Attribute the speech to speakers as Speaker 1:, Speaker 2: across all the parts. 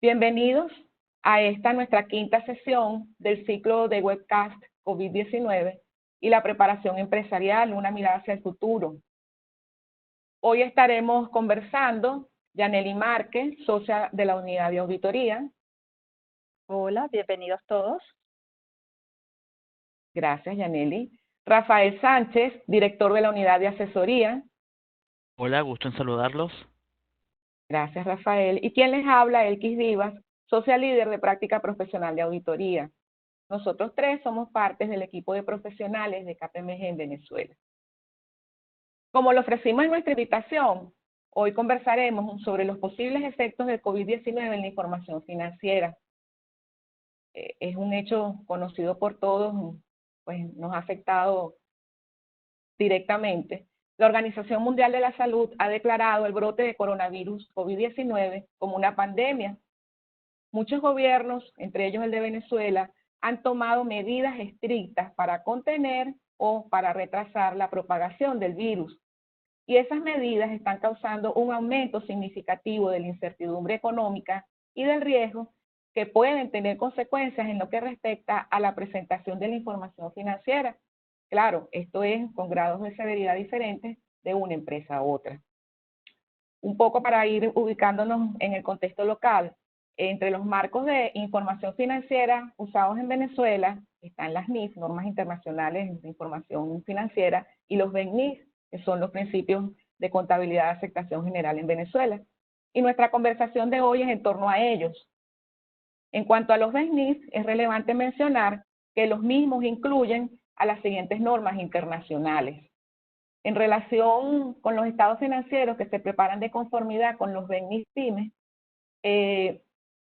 Speaker 1: Bienvenidos a esta nuestra quinta sesión del ciclo de webcast COVID-19 y la preparación empresarial, una mirada hacia el futuro. Hoy estaremos conversando Yaneli Márquez, socia de la unidad de auditoría.
Speaker 2: Hola, bienvenidos todos.
Speaker 1: Gracias, Yaneli. Rafael Sánchez, director de la unidad de asesoría.
Speaker 3: Hola, gusto en saludarlos.
Speaker 1: Gracias, Rafael. Y quien les habla, Elkis Vivas, socia líder de práctica profesional de auditoría. Nosotros tres somos partes del equipo de profesionales de KPMG en Venezuela. Como lo ofrecimos en nuestra invitación, hoy conversaremos sobre los posibles efectos del COVID-19 en la información financiera. Es un hecho conocido por todos, pues nos ha afectado directamente. La Organización Mundial de la Salud ha declarado el brote de coronavirus COVID-19 como una pandemia. Muchos gobiernos, entre ellos el de Venezuela, han tomado medidas estrictas para contener o para retrasar la propagación del virus. Y esas medidas están causando un aumento significativo de la incertidumbre económica y del riesgo que pueden tener consecuencias en lo que respecta a la presentación de la información financiera. Claro, esto es con grados de severidad diferentes de una empresa a otra. Un poco para ir ubicándonos en el contexto local, entre los marcos de información financiera usados en Venezuela están las NIF, Normas Internacionales de Información Financiera, y los BENIF, que son los principios de contabilidad de aceptación general en Venezuela. Y nuestra conversación de hoy es en torno a ellos. En cuanto a los BENIF, es relevante mencionar que los mismos incluyen a las siguientes normas internacionales. En relación con los estados financieros que se preparan de conformidad con los BENIF-PYME,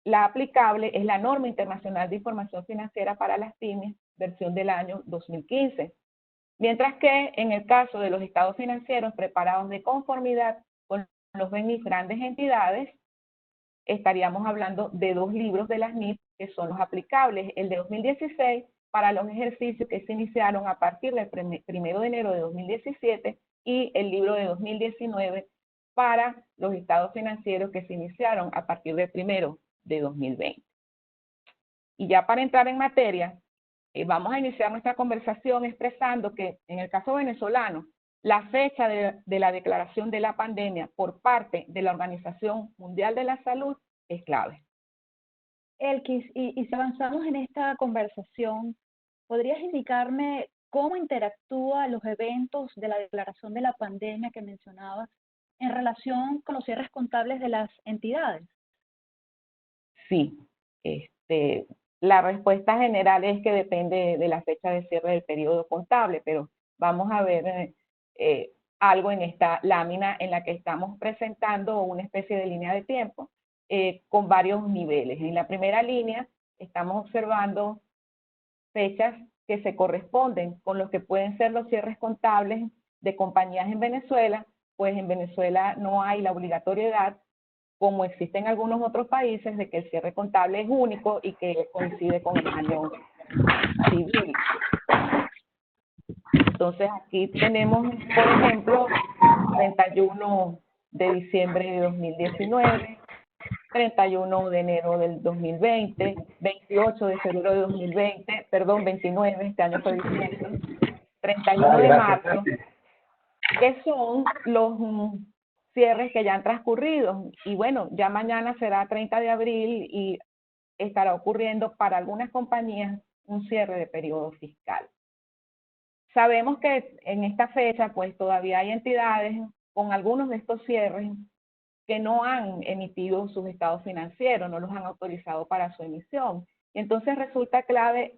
Speaker 1: la aplicable es la Norma Internacional de Información Financiera para las pymes, versión del año 2015. Mientras que en el caso de los estados financieros preparados de conformidad con los BENIF grandes entidades, estaríamos hablando de dos libros de las NIF que son los aplicables, el de 2016 para los ejercicios que se iniciaron a partir del 1 de enero de 2017 y el libro de 2019 para los estados financieros que se iniciaron a partir del 1 de 2020. Y ya para entrar en materia, vamos a iniciar nuestra conversación expresando que en el caso venezolano, la fecha de la declaración de la pandemia por parte de la Organización Mundial de la Salud es clave.
Speaker 2: Elkis, y si avanzamos en esta conversación, ¿podrías indicarme cómo interactúan los eventos de la declaración de la pandemia que mencionabas en relación con los cierres contables de las entidades?
Speaker 1: Sí, la respuesta general es que depende de la fecha de cierre del periodo contable, pero vamos a ver algo en esta lámina en la que estamos presentando una especie de línea de tiempo con varios niveles. En la primera línea estamos observando fechas que se corresponden con lo que pueden ser los cierres contables de compañías en Venezuela, pues en Venezuela no hay la obligatoriedad, como existe en algunos otros países, de que el cierre contable es único y que coincide con el año civil. Entonces aquí tenemos, por ejemplo, 31 de diciembre de 2019, 31 de enero del 2020, 28 de febrero de 2020, perdón, 29, este año fue diciembre, 31 de marzo, que son los cierres que ya han transcurrido. Y bueno, ya mañana será 30 de abril y estará ocurriendo para algunas compañías un cierre de periodo fiscal. Sabemos que en esta fecha, pues todavía hay entidades con algunos de estos cierres que no han emitido sus estados financieros, no los han autorizado para su emisión. Y entonces resulta clave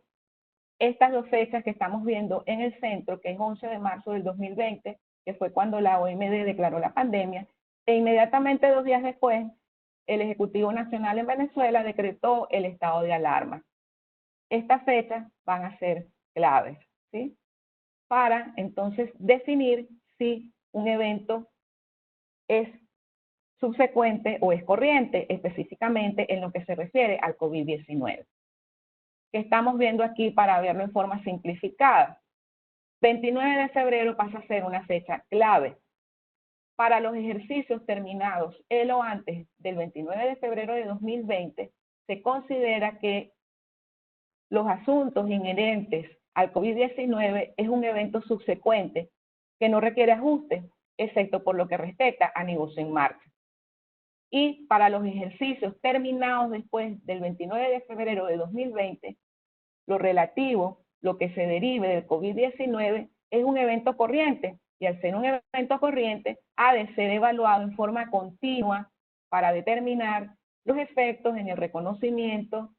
Speaker 1: estas dos fechas que estamos viendo en el centro, que es 11 de marzo del 2020, que fue cuando la OMD declaró la pandemia, e inmediatamente 2 días después, el Ejecutivo Nacional en Venezuela decretó el estado de alarma. Estas fechas van a ser claves, ¿sí? Para entonces definir si un evento es subsecuente o es corriente, específicamente en lo que se refiere al COVID-19. ¿Qué estamos viendo aquí para verlo en forma simplificada? 29 de febrero pasa a ser una fecha clave. para los ejercicios terminados el o antes del 29 de febrero de 2020, se considera que los asuntos inherentes al COVID-19 es un evento subsecuente que no requiere ajuste, excepto por lo que respecta a negocio en marcha. Y para los ejercicios terminados después del 29 de febrero de 2020, lo que se derive del COVID-19 es un evento corriente, y al ser un evento corriente, ha de ser evaluado en forma continua para determinar los efectos en el reconocimiento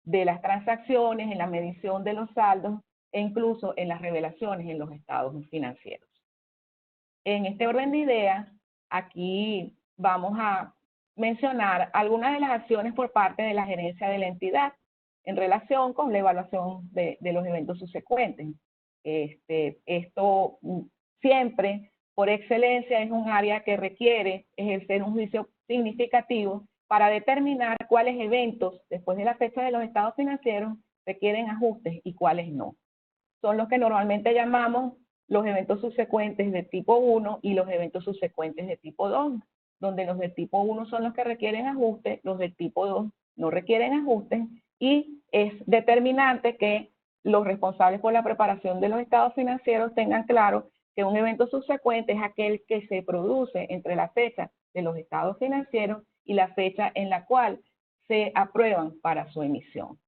Speaker 1: de las transacciones, en la medición de los saldos e incluso en las revelaciones en los estados financieros. En este orden de ideas, aquí vamos a mencionar algunas de las acciones por parte de la gerencia de la entidad en relación con la evaluación de los eventos subsecuentes. Esto siempre, por excelencia, es un área que requiere ejercer un juicio significativo para determinar cuáles eventos, después de la fecha de los estados financieros, requieren ajustes y cuáles no. Son los que normalmente llamamos los eventos subsecuentes de tipo 1 y los eventos subsecuentes de tipo 2, donde los de tipo 1 son los que requieren ajustes, los de tipo 2 no requieren ajustes, y es determinante que los responsables por la preparación de los estados financieros tengan claro que un evento subsecuente es aquel que se produce entre la fecha de los estados financieros y la fecha en la cual se aprueban para su emisión.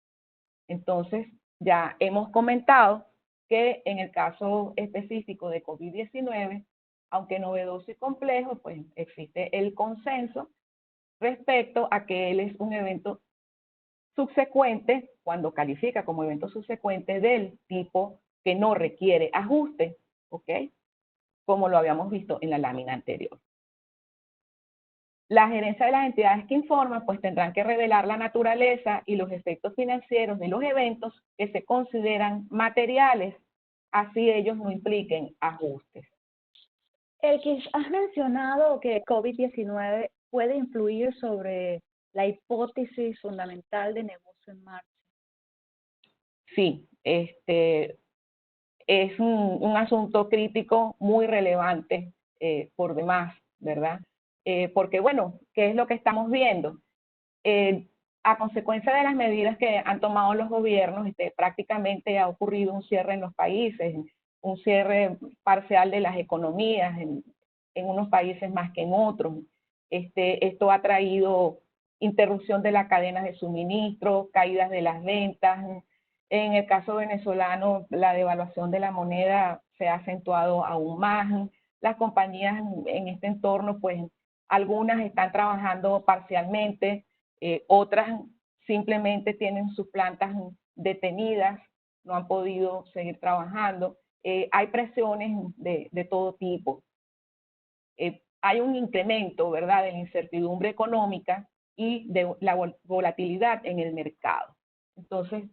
Speaker 1: Entonces, ya hemos comentado que en el caso específico de COVID-19, aunque novedoso y complejo, pues existe el consenso respecto a que él es un evento subsecuente, cuando califica como evento subsecuente del tipo que no requiere ajuste, ¿ok? Como lo habíamos visto en la lámina anterior. La gerencia de las entidades que informan pues tendrán que revelar la naturaleza y los efectos financieros de los eventos que se consideran materiales, así ellos no impliquen ajustes.
Speaker 2: Elkis, has mencionado que COVID-19 puede influir sobre la hipótesis fundamental de negocio en marcha.
Speaker 1: Sí, es un asunto crítico muy relevante por demás, ¿verdad? Porque, bueno, ¿qué es lo que estamos viendo? A consecuencia de las medidas que han tomado los gobiernos, prácticamente ha ocurrido un cierre en los países, un cierre parcial de las economías, en unos países más que en otros. Esto ha traído interrupción de las cadenas de suministro, caídas de las ventas. En el caso venezolano, la devaluación de la moneda se ha acentuado aún más. Las compañías en este entorno, pues algunas están trabajando parcialmente, otras simplemente tienen sus plantas detenidas, no han podido seguir trabajando. Hay presiones de todo tipo. Hay un incremento, ¿verdad?, de la incertidumbre económica y de la volatilidad en el mercado. Entonces,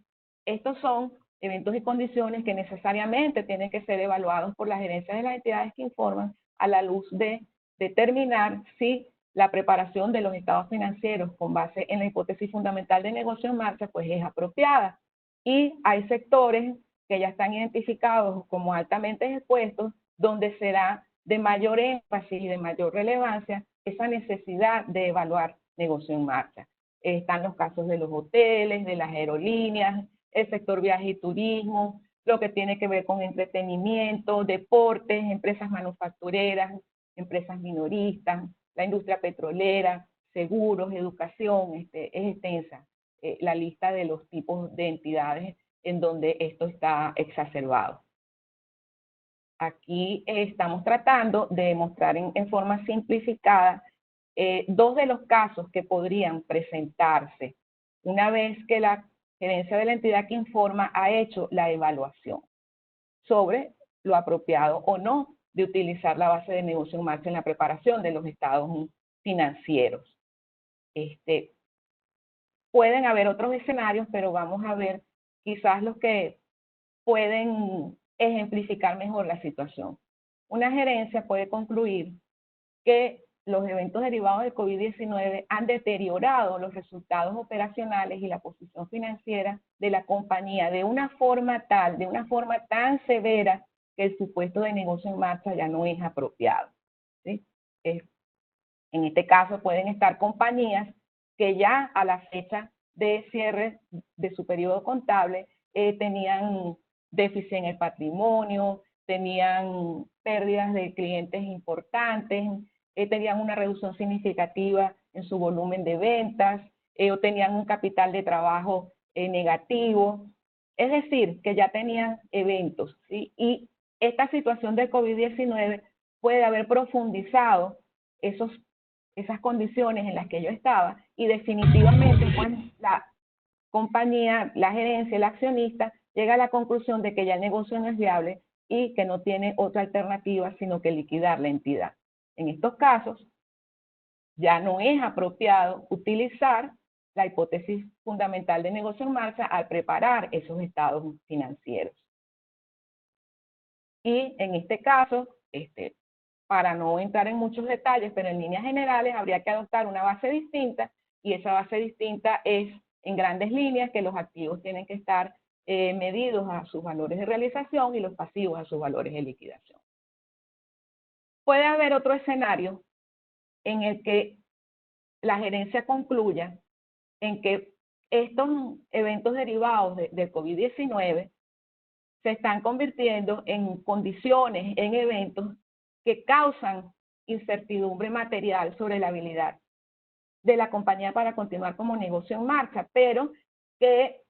Speaker 1: estos son eventos y condiciones que necesariamente tienen que ser evaluados por la gerencia de las entidades que informan a la luz de determinar si la preparación de los estados financieros con base en la hipótesis fundamental de negocio en marcha pues es apropiada. Y hay sectores que ya están identificados como altamente expuestos donde será de mayor énfasis y de mayor relevancia esa necesidad de evaluar negocio en marcha. Están los casos de los hoteles, de las aerolíneas, el sector viaje y turismo, lo que tiene que ver con entretenimiento, deportes, empresas manufactureras, empresas minoristas, la industria petrolera, seguros, educación. Es extensa la lista de los tipos de entidades en donde esto está exacerbado. Aquí estamos tratando de mostrar en forma simplificada dos de los casos que podrían presentarse una vez que la gerencia de la entidad que informa ha hecho la evaluación sobre lo apropiado o no de utilizar la base de negocio en marcha en la preparación de los estados financieros. Pueden haber otros escenarios, pero vamos a ver quizás los que pueden ejemplificar mejor la situación. Una gerencia puede concluir que los eventos derivados del COVID-19 han deteriorado los resultados operacionales y la posición financiera de la compañía de una forma tan severa que el supuesto de negocio en marcha ya no es apropiado, ¿sí? En este caso pueden estar compañías que ya a la fecha de cierre de su periodo contable tenían déficit en el patrimonio, tenían pérdidas de clientes importantes, tenían una reducción significativa en su volumen de ventas, o tenían un capital de trabajo negativo. Es decir, que ya tenían eventos, ¿sí? Y esta situación del COVID-19 puede haber profundizado esas condiciones en las que yo estaba, y definitivamente pues la compañía, la gerencia, el accionista llega a la conclusión de que ya el negocio no es viable y que no tiene otra alternativa sino que liquidar la entidad. En estos casos ya no es apropiado utilizar la hipótesis fundamental de negocio en marcha al preparar esos estados financieros. Y en este caso, para no entrar en muchos detalles, pero en líneas generales habría que adoptar una base distinta, y esa base distinta es, en grandes líneas, que los activos tienen que estar medidos a sus valores de realización y los pasivos a sus valores de liquidación. Puede haber otro escenario en el que la gerencia concluya en que estos eventos derivados del COVID-19 se están convirtiendo en condiciones, en eventos que causan incertidumbre material sobre la habilidad de la compañía para continuar como negocio en marcha, pero que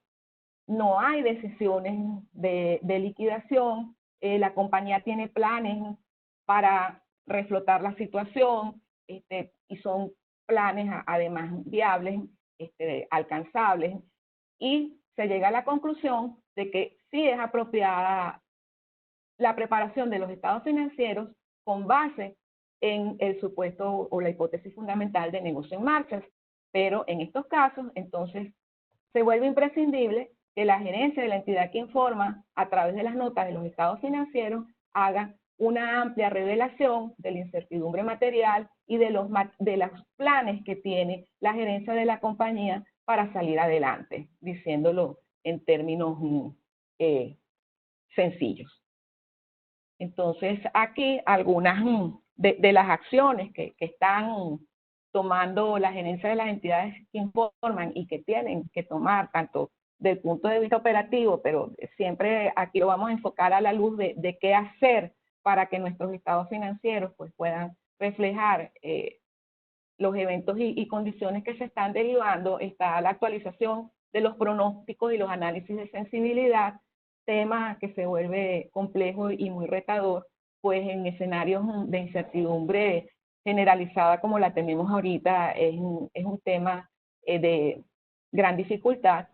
Speaker 1: no hay decisiones de liquidación, la compañía tiene planes para reflotar la situación, y son planes además viables, alcanzables, y se llega a la conclusión de que sí es apropiada la preparación de los estados financieros con base en el supuesto o la hipótesis fundamental de negocio en marcha. Pero en estos casos, entonces, se vuelve imprescindible que la gerencia de la entidad que informa a través de las notas de los estados financieros haga una amplia revelación de la incertidumbre material y de los planes que tiene la gerencia de la compañía para salir adelante, diciéndolo en términos sencillos. Entonces, aquí algunas de las acciones que están tomando la gerencia de las entidades que informan y que tienen que tomar, tanto del punto de vista operativo, pero siempre aquí lo vamos a enfocar a la luz de qué hacer para que nuestros estados financieros pues, puedan reflejar los eventos y condiciones que se están derivando. Está la actualización de los pronósticos y los análisis de sensibilidad, tema que se vuelve complejo y muy retador, pues en escenarios de incertidumbre generalizada como la tenemos ahorita, es un tema de gran dificultad.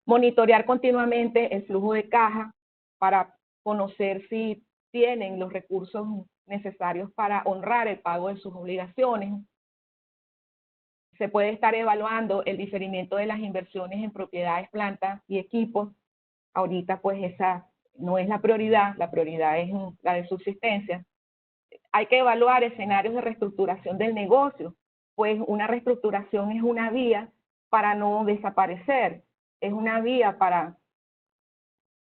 Speaker 1: Monitorear continuamente el flujo de caja para conocer si tienen los recursos necesarios para honrar el pago de sus obligaciones. Se puede estar evaluando el diferimiento de las inversiones en propiedades, plantas y equipos. Ahorita pues esa no es la prioridad es la de subsistencia. Hay que evaluar escenarios de reestructuración del negocio, pues una reestructuración es una vía para no desaparecer, es una vía para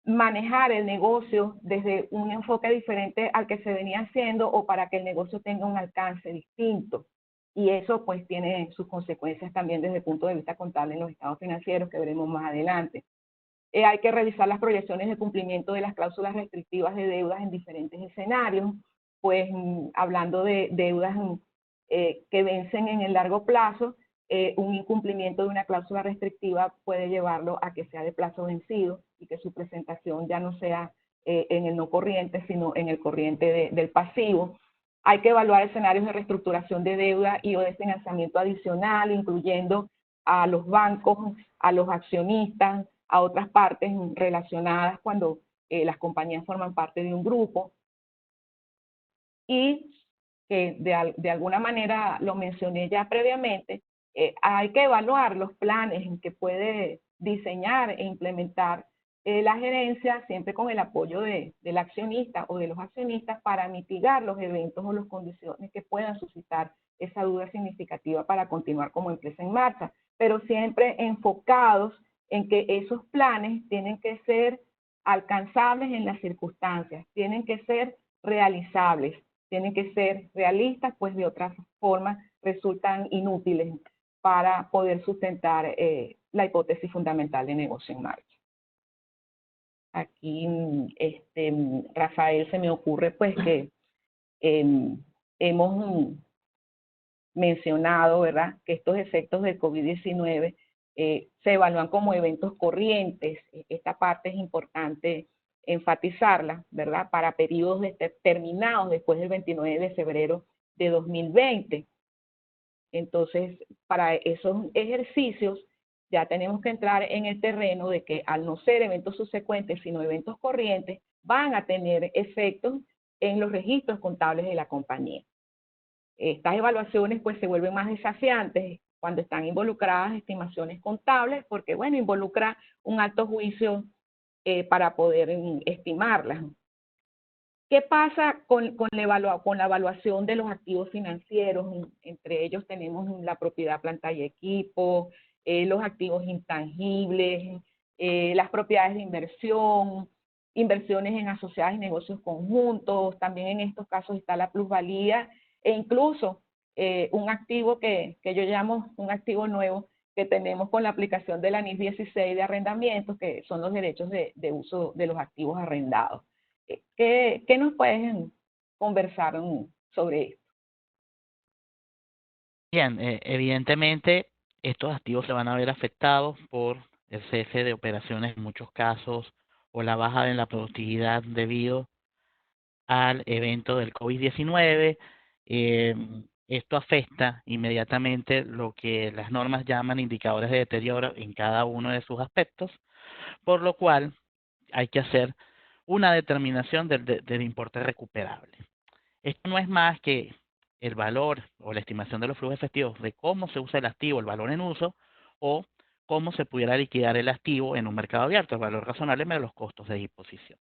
Speaker 1: manejar el negocio desde un enfoque diferente al que se venía haciendo o para que el negocio tenga un alcance distinto. Y eso pues tiene sus consecuencias también desde el punto de vista contable en los estados financieros que veremos más adelante. Hay que revisar las proyecciones de cumplimiento de las cláusulas restrictivas de deudas en diferentes escenarios, pues hablando de deudas que vencen en el largo plazo, un incumplimiento de una cláusula restrictiva puede llevarlo a que sea de plazo vencido y que su presentación ya no sea en el no corriente, sino en el corriente del pasivo. Hay que evaluar escenarios de reestructuración de deuda y o de financiamiento adicional, incluyendo a los bancos, a los accionistas, a otras partes relacionadas cuando las compañías forman parte de un grupo. Y que de alguna manera lo mencioné ya previamente, hay que evaluar los planes en que puede diseñar e implementar la gerencia, siempre con el apoyo del accionista o de los accionistas, para mitigar los eventos o las condiciones que puedan suscitar esa duda significativa para continuar como empresa en marcha, pero siempre enfocados en que esos planes tienen que ser alcanzables en las circunstancias, tienen que ser realizables, tienen que ser realistas, pues de otra forma resultan inútiles para poder sustentar la hipótesis fundamental de negocio en marcha. Aquí, Rafael, se me ocurre pues que hemos mencionado, ¿verdad?, que estos efectos del COVID-19 se evalúan como eventos corrientes. Esta parte es importante enfatizarla, ¿verdad?, para periodos determinados después del 29 de febrero de 2020. Entonces, para esos ejercicios ya tenemos que entrar en el terreno de que al no ser eventos subsecuentes, sino eventos corrientes, van a tener efectos en los registros contables de la compañía. Estas evaluaciones pues se vuelven más desafiantes cuando están involucradas estimaciones contables, porque bueno, involucra un alto juicio para poder estimarlas. ¿Qué pasa con la evaluación de los activos financieros? Entre ellos tenemos la propiedad, planta y equipo, los activos intangibles, las propiedades de inversión, inversiones en asociadas y negocios conjuntos. También en estos casos está la plusvalía e incluso un activo que yo llamo un activo nuevo que tenemos con la aplicación de la NIS 16 de arrendamientos, que son los derechos de uso de los activos arrendados. ¿Qué nos pueden conversar sobre esto?
Speaker 3: Bien, evidentemente estos activos se van a ver afectados por el cese de operaciones en muchos casos o la baja en la productividad debido al evento del COVID-19. Esto afecta inmediatamente lo que las normas llaman indicadores de deterioro en cada uno de sus aspectos, por lo cual hay que hacer una determinación del importe recuperable. Esto no es más que el valor o la estimación de los flujos efectivos de cómo se usa el activo, el valor en uso, o cómo se pudiera liquidar el activo en un mercado abierto, el valor razonable menos los costos de disposición.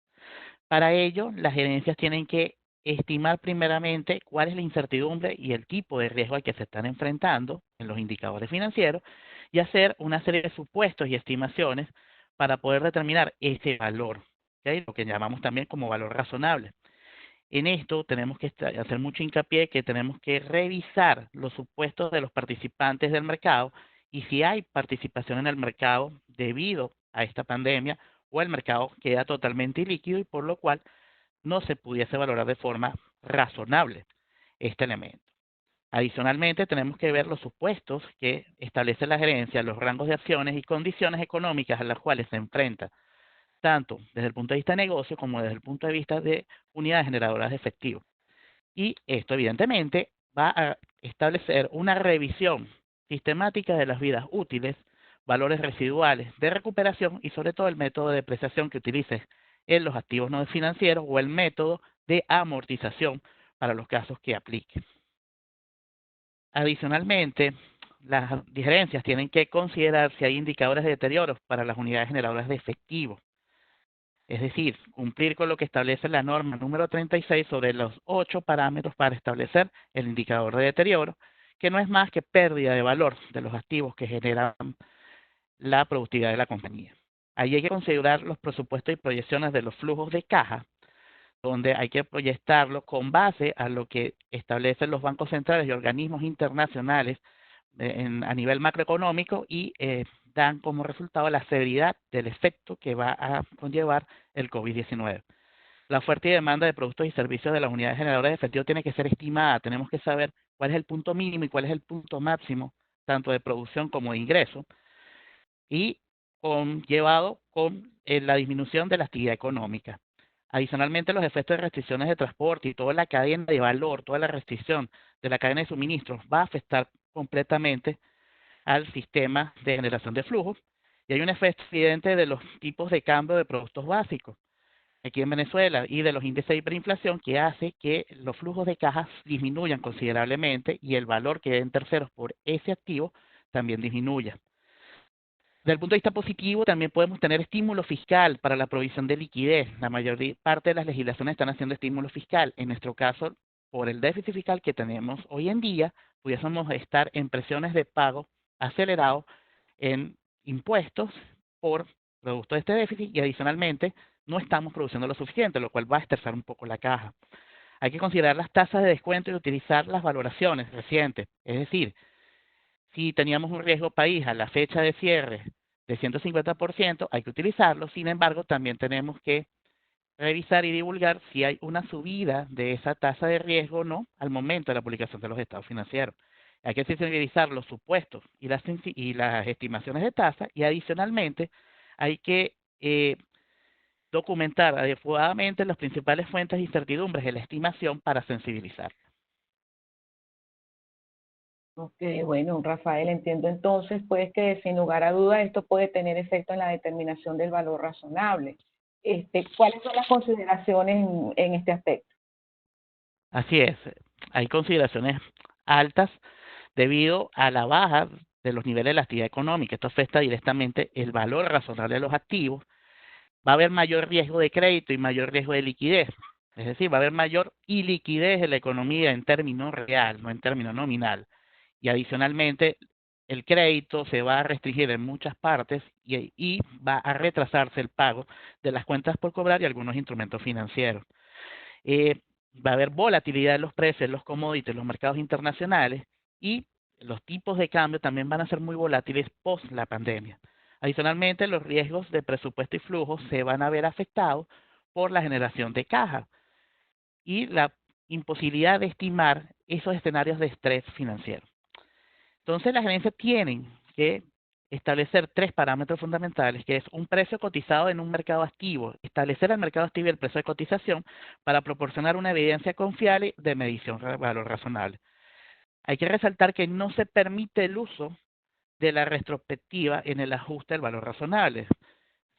Speaker 3: Para ello, las gerencias tienen que estimar primeramente cuál es la incertidumbre y el tipo de riesgo al que se están enfrentando en los indicadores financieros y hacer una serie de supuestos y estimaciones para poder determinar ese valor, ¿okay?, lo que llamamos también como valor razonable. En esto tenemos que hacer mucho hincapié que tenemos que revisar los supuestos de los participantes del mercado y si hay participación en el mercado debido a esta pandemia o el mercado queda totalmente ilíquido y por lo cual no se pudiese valorar de forma razonable este elemento. Adicionalmente, tenemos que ver los supuestos que establece la gerencia, los rangos de acciones y condiciones económicas a las cuales se enfrenta, tanto desde el punto de vista de negocio como desde el punto de vista de unidades generadoras de efectivo. Y esto, evidentemente, va a establecer una revisión sistemática de las vidas útiles, valores residuales de recuperación y sobre todo el método de depreciación que utilices en los activos no financieros o el método de amortización para los casos que apliquen. Adicionalmente, las gerencias tienen que considerar si hay indicadores de deterioro para las unidades generadoras de efectivo. Es decir, cumplir con lo que establece la norma número 36 sobre los 8 parámetros para establecer el indicador de deterioro, que no es más que pérdida de valor de los activos que generan la productividad de la compañía. Ahí hay que considerar los presupuestos y proyecciones de los flujos de caja, donde hay que proyectarlo con base a lo que establecen los bancos centrales y organismos internacionales a nivel macroeconómico y dan como resultado la severidad del efecto que va a conllevar el COVID-19. La oferta y demanda de productos y servicios de las unidades generadoras de efectivo tiene que ser estimada. Tenemos que saber cuál es el punto mínimo y cuál es el punto máximo, tanto de producción como de ingreso, y llevado con la disminución de la actividad económica. Adicionalmente, los efectos de restricciones de transporte y toda la cadena de valor, toda la restricción de la cadena de suministros va a afectar completamente al sistema de generación de flujos. Y hay un efecto evidente de los tipos de cambio de productos básicos aquí en Venezuela y de los índices de hiperinflación que hace que los flujos de cajas disminuyan considerablemente y el valor que den terceros por ese activo también disminuya. Desde el punto de vista positivo, también podemos tener estímulo fiscal para la provisión de liquidez. La mayor parte de las legislaciones están haciendo estímulo fiscal. En nuestro caso, por el déficit fiscal que tenemos hoy en día, pudiésemos estar en presiones de pago acelerado en impuestos por producto de este déficit y adicionalmente no estamos produciendo lo suficiente, lo cual va a estresar un poco la caja. Hay que considerar las tasas de descuento y utilizar las valoraciones recientes. Es decir, si teníamos un riesgo país a la fecha de cierre de 150%, hay que utilizarlo. Sin embargo, también tenemos que revisar y divulgar si hay una subida de esa tasa de riesgo o no al momento de la publicación de los estados financieros. Hay que sensibilizar los supuestos y las estimaciones de tasa, y adicionalmente hay que documentar adecuadamente las principales fuentes de incertidumbres de la estimación para sensibilizar.
Speaker 1: Ok, bueno, Rafael, entiendo entonces pues que sin lugar a duda esto puede tener efecto en la determinación del valor razonable. ¿Cuáles son las consideraciones en este aspecto?
Speaker 3: Así es, hay consideraciones altas debido a la baja de los niveles de la actividad económica. Esto afecta directamente el valor razonable de los activos. Va a haber mayor riesgo de crédito y mayor riesgo de liquidez. Es decir, va a haber mayor iliquidez de la economía en términos real, no en términos nominal. Y adicionalmente, el crédito se va a restringir en muchas partes y va a retrasarse el pago de las cuentas por cobrar y algunos instrumentos financieros. Va a haber volatilidad en los precios, en los commodities, en los mercados internacionales, y los tipos de cambio también van a ser muy volátiles post la pandemia. Adicionalmente, los riesgos de presupuesto y flujo se van a ver afectados por la generación de caja y la imposibilidad de estimar esos escenarios de estrés financiero. Entonces, las gerencias tienen que establecer tres parámetros fundamentales, que es un precio cotizado en un mercado activo, establecer el mercado activo y el precio de cotización para proporcionar una evidencia confiable de medición de valor razonable. Hay que resaltar que no se permite el uso de la retrospectiva en el ajuste del valor razonable.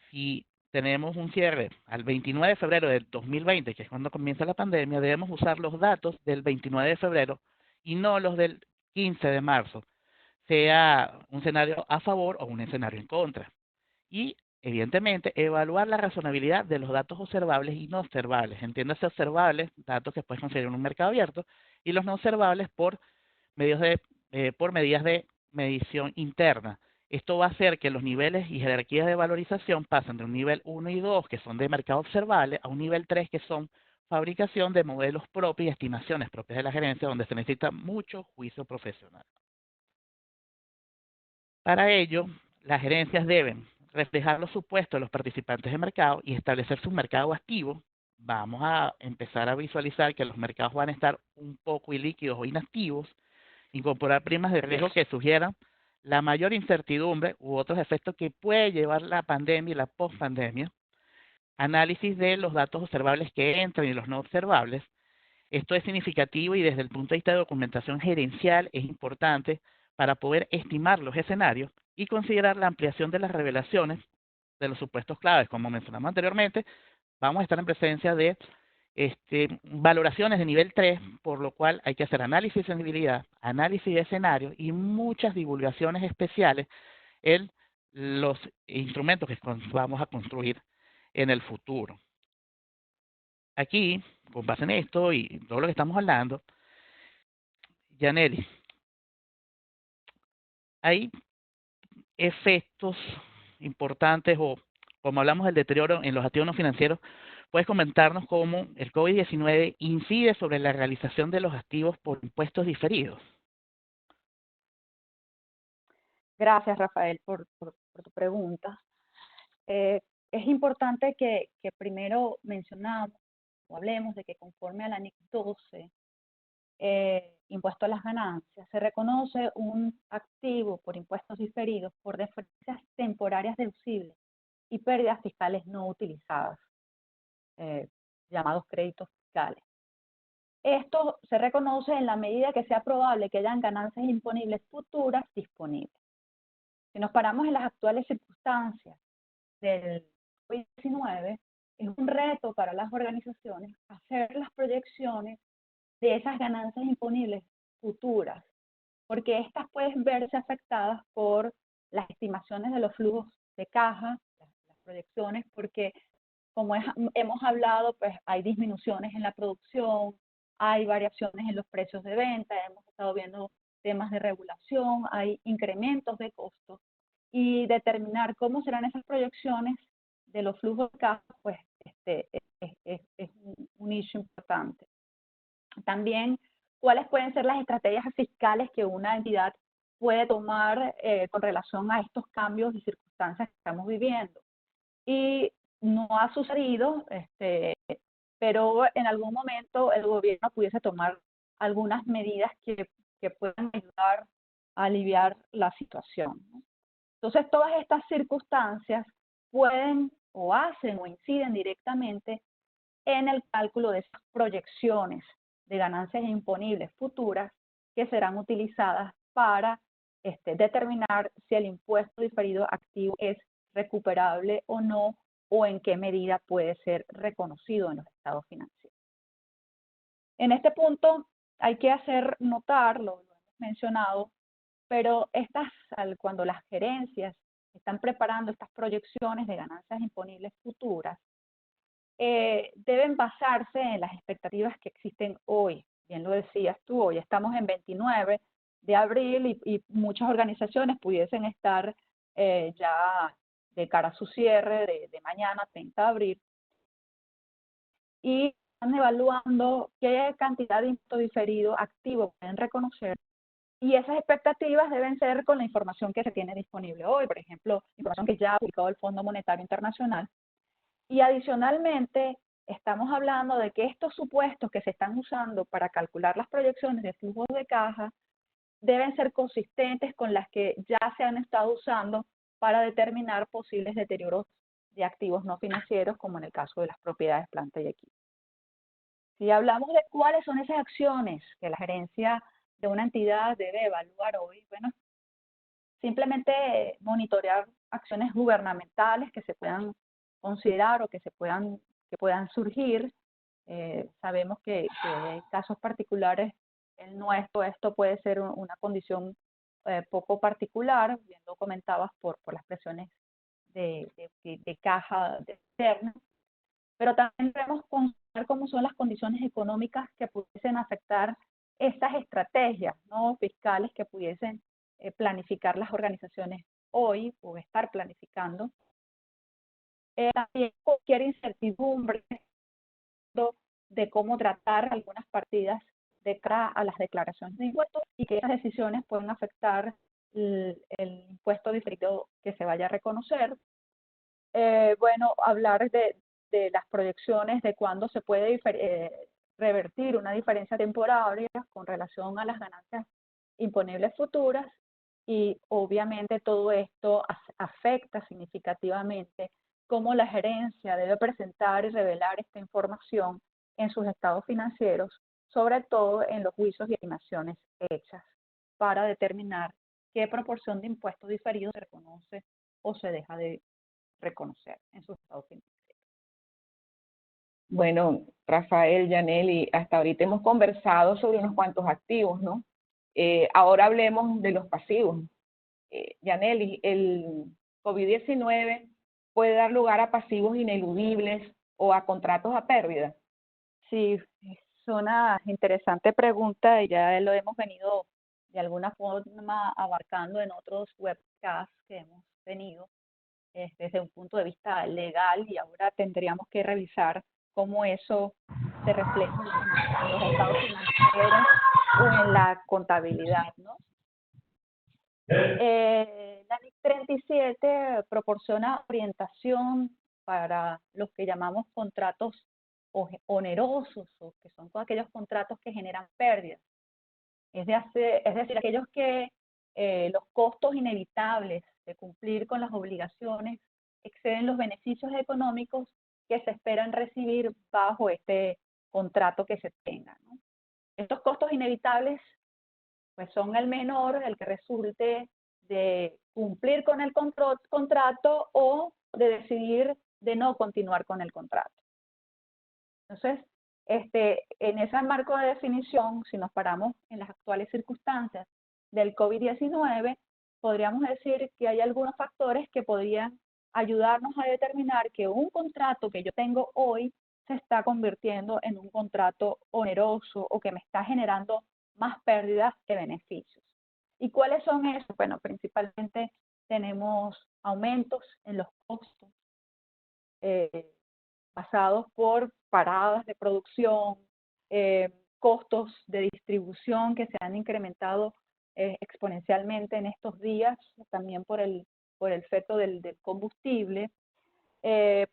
Speaker 3: Si tenemos un cierre al 29 de febrero del 2020, que es cuando comienza la pandemia, debemos usar los datos del 29 de febrero y no los del 15 de marzo, sea un escenario a favor o un escenario en contra. Y, evidentemente, evaluar la razonabilidad de los datos observables y no observables. Entiéndase observables, datos que puedes conseguir en un mercado abierto, y los no observables por medidas de medición interna. Esto va a hacer que los niveles y jerarquías de valorización pasen de un nivel 1 y 2, que son de mercado observable, a un nivel 3, que son fabricación de modelos propios y estimaciones propias de la gerencia, donde se necesita mucho juicio profesional. Para ello, las gerencias deben reflejar los supuestos de los participantes de mercado y establecer su mercado activo. Vamos a empezar a visualizar que los mercados van a estar un poco ilíquidos o inactivos, incorporar primas de riesgo que sugieran la mayor incertidumbre u otros efectos que puede llevar la pandemia y la pospandemia, análisis de los datos observables que entran y los no observables. Esto es significativo y desde el punto de vista de documentación gerencial es importante para poder estimar los escenarios y considerar la ampliación de las revelaciones de los supuestos claves. Como mencionamos anteriormente, vamos a estar en presencia de valoraciones de nivel 3, por lo cual hay que hacer análisis de sensibilidad, análisis de escenarios y muchas divulgaciones especiales en los instrumentos que vamos a construir en el futuro. Aquí, con base en esto y todo lo que estamos hablando, Yaneli, hay efectos importantes o, como hablamos del deterioro en los activos no financieros, puedes comentarnos cómo el COVID-19 incide sobre la realización de los activos por impuestos diferidos.
Speaker 2: Gracias, Rafael, por tu pregunta. Es importante que primero mencionamos o hablemos de que conforme a la NIC 12, impuesto a las ganancias, se reconoce un activo por impuestos diferidos por diferencias temporarias deducibles y pérdidas fiscales no utilizadas, llamados créditos fiscales. Esto se reconoce en la medida que sea probable que hayan ganancias imponibles futuras disponibles. Si nos paramos en las actuales circunstancias del COVID-19, es un reto para las organizaciones hacer las proyecciones de esas ganancias imponibles futuras, porque estas pueden verse afectadas por las estimaciones de los flujos de caja, las proyecciones, porque como hemos hablado, pues hay disminuciones en la producción, hay variaciones en los precios de venta, hemos estado viendo temas de regulación, hay incrementos de costos, y determinar cómo serán esas proyecciones de los flujos de caja, pues es un issue importante. También, cuáles pueden ser las estrategias fiscales que una entidad puede tomar con relación a estos cambios y circunstancias que estamos viviendo. Y no ha sucedido, pero en algún momento el gobierno pudiese tomar algunas medidas que puedan ayudar a aliviar la situación, ¿no? Entonces, todas estas circunstancias pueden o hacen o inciden directamente en el cálculo de esas proyecciones de ganancias imponibles futuras que serán utilizadas para determinar si el impuesto diferido activo es recuperable o no, o en qué medida puede ser reconocido en los estados financieros. En este punto hay que hacer notar, lo hemos mencionado, pero cuando las gerencias están preparando estas proyecciones de ganancias imponibles futuras, deben basarse en las expectativas que existen hoy. Bien lo decías tú, hoy estamos en 29 de abril y muchas organizaciones pudiesen estar ya de cara a su cierre de mañana, 30 de abril, y están evaluando qué cantidad de impuesto diferido activo pueden reconocer, y esas expectativas deben ser con la información que se tiene disponible hoy, por ejemplo, información que ya ha publicado el Fondo Monetario Internacional. Y adicionalmente, estamos hablando de que estos supuestos que se están usando para calcular las proyecciones de flujos de caja deben ser consistentes con las que ya se han estado usando para determinar posibles deterioros de activos no financieros, como en el caso de las propiedades, planta y equipo. Si hablamos de cuáles son esas acciones que la gerencia de una entidad debe evaluar hoy, bueno, simplemente monitorear acciones gubernamentales que se puedan considerar o que puedan surgir. Sabemos que en casos particulares, el nuestro, esto puede ser una condición poco particular, bien lo comentabas, por las presiones de caja externa, pero también debemos considerar cómo son las condiciones económicas que pudiesen afectar estas estrategias, ¿no?, fiscales que pudiesen planificar las organizaciones hoy o estar planificando. También cualquier incertidumbre de cómo tratar algunas partidas de cara a las declaraciones de impuestos y que esas decisiones pueden afectar el impuesto diferido que se vaya a reconocer. Bueno, hablar de las proyecciones de cuándo se puede revertir una diferencia temporaria con relación a las ganancias imponibles futuras, y obviamente todo esto afecta significativamente cómo la gerencia debe presentar y revelar esta información en sus estados financieros, sobre todo en los juicios y estimaciones hechas para determinar qué proporción de impuesto diferido se reconoce o se deja de reconocer en sus estados financieros.
Speaker 1: Bueno, Rafael, Yanely, hasta ahorita hemos conversado sobre unos cuantos activos, ¿no? Ahora hablemos de los pasivos. Yanely, el COVID-19 puede dar lugar a pasivos ineludibles o a contratos a pérdida.
Speaker 2: Sí, es una interesante pregunta y ya lo hemos venido de alguna forma abarcando en otros webcasts que hemos tenido desde un punto de vista legal, y ahora tendríamos que revisar cómo eso se refleja en los estados financieros o en la contabilidad, ¿no? La NIC 37 proporciona orientación para los que llamamos contratos onerosos, o que son todos aquellos contratos que generan pérdidas. Es decir, aquellos que los costos inevitables de cumplir con las obligaciones exceden los beneficios económicos que se esperan recibir bajo este contrato que se tenga, ¿no? Estos costos inevitables pues son el menor, el que resulte de cumplir con el contrato o de decidir de no continuar con el contrato. Entonces, en ese marco de definición, si nos paramos en las actuales circunstancias del COVID-19, podríamos decir que hay algunos factores que podrían ayudarnos a determinar que un contrato que yo tengo hoy se está convirtiendo en un contrato oneroso o que me está generando más pérdidas que beneficios. ¿Y cuáles son esos? Bueno, principalmente tenemos aumentos en los costos pasados por paradas de producción, costos de distribución que se han incrementado exponencialmente en estos días, también por el efecto del combustible.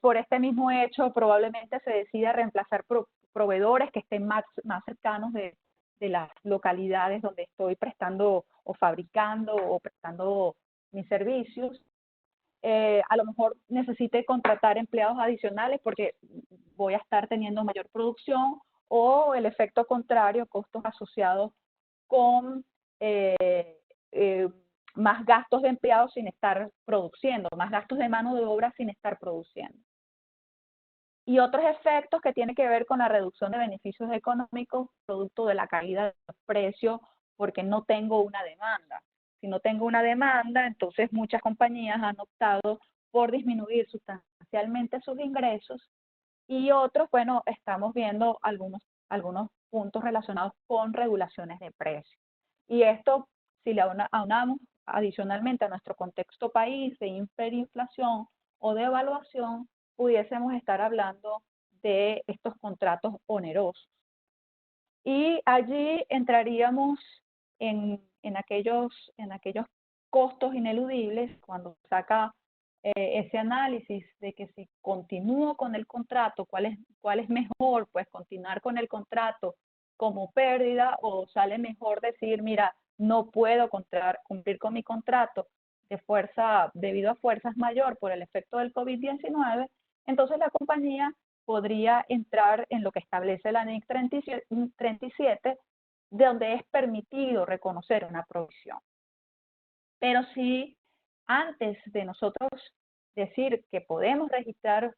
Speaker 2: Por este mismo hecho, probablemente se decida reemplazar proveedores que estén más cercanos de las localidades donde estoy prestando o fabricando o prestando mis servicios. A lo mejor necesite contratar empleados adicionales porque voy a estar teniendo mayor producción, o el efecto contrario, costos asociados con más gastos de empleados sin estar produciendo, más gastos de mano de obra sin estar produciendo. Y otros efectos que tienen que ver con la reducción de beneficios económicos producto de la caída de los precios, porque no tengo una demanda. Si no tengo una demanda, entonces muchas compañías han optado por disminuir sustancialmente sus ingresos, y otros, bueno, estamos viendo algunos puntos relacionados con regulaciones de precios. Y esto, si le aunamos adicionalmente a nuestro contexto país de hiperinflación o de evaluación, pudiésemos estar hablando de estos contratos onerosos. Y allí entraríamos en aquellos costos ineludibles cuando saca ese análisis de que si continúo con el contrato, ¿cuál es mejor? Pues continuar con el contrato como pérdida, o sale mejor decir, mira, no puedo cumplir con mi contrato debido a fuerzas mayor por el efecto del COVID-19, entonces la compañía podría entrar en lo que establece la NIC 37, donde es permitido reconocer una provisión. Pero si antes de nosotros decir que podemos registrar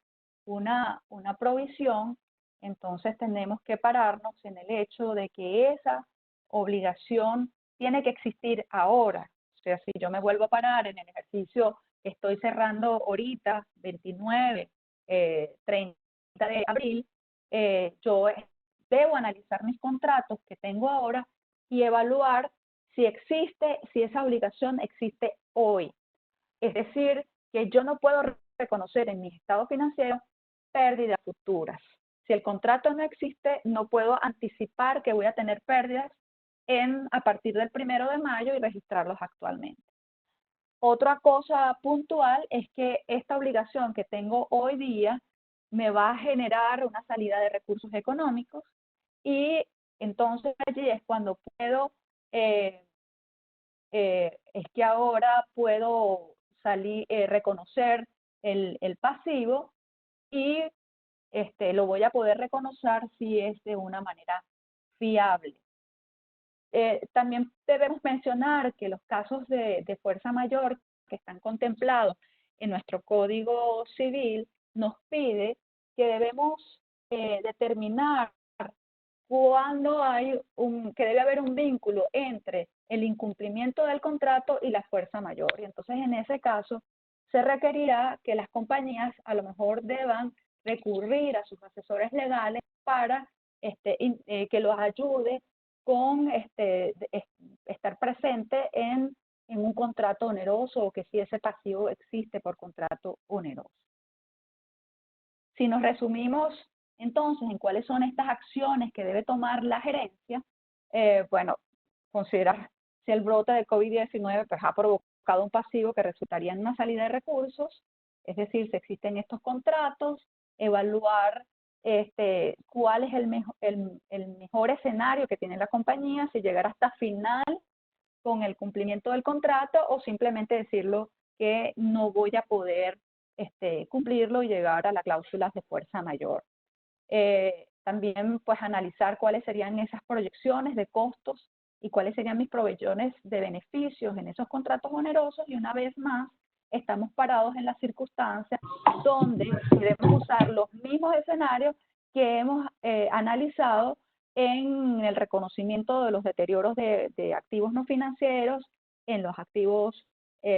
Speaker 2: una provisión, entonces tenemos que pararnos en el hecho de que esa obligación tiene que existir ahora. O sea, si yo me vuelvo a parar en el ejercicio que estoy cerrando ahorita, 29, 30 de abril, yo debo analizar mis contratos que tengo ahora y evaluar si esa obligación existe hoy. Es decir, que yo no puedo reconocer en mi estado financiero pérdidas futuras. Si el contrato no existe, no puedo anticipar que voy a tener pérdidas a partir del 1 de mayo y registrarlos actualmente. Otra cosa puntual es que esta obligación que tengo hoy día me va a generar una salida de recursos económicos, y entonces allí es cuando puedo, es que ahora puedo reconocer el pasivo, y lo voy a poder reconocer si es de una manera fiable. También debemos mencionar que los casos de fuerza mayor que están contemplados en nuestro Código Civil nos pide que debemos determinar cuándo que debe haber un vínculo entre el incumplimiento del contrato y la fuerza mayor. Y entonces en ese caso se requerirá que las compañías a lo mejor deban recurrir a sus asesores legales para que los ayude con estar presente en un contrato oneroso, o que si ese pasivo existe por contrato oneroso. Si nos resumimos entonces en cuáles son estas acciones que debe tomar la gerencia, bueno, considerar si el brote de COVID-19 pues, ha provocado un pasivo que resultaría en una salida de recursos, es decir, si existen estos contratos, evaluar cuál es el mejor escenario que tiene la compañía, si llegar hasta final con el cumplimiento del contrato, o simplemente decirlo que no voy a poder cumplirlo y llegar a las cláusulas de fuerza mayor. También pues analizar cuáles serían esas proyecciones de costos y cuáles serían mis proyecciones de beneficios en esos contratos onerosos, y una vez más estamos parados en las circunstancias donde debemos usar los mismos escenarios que hemos analizado en el reconocimiento de los deterioros de activos no financieros, en los activos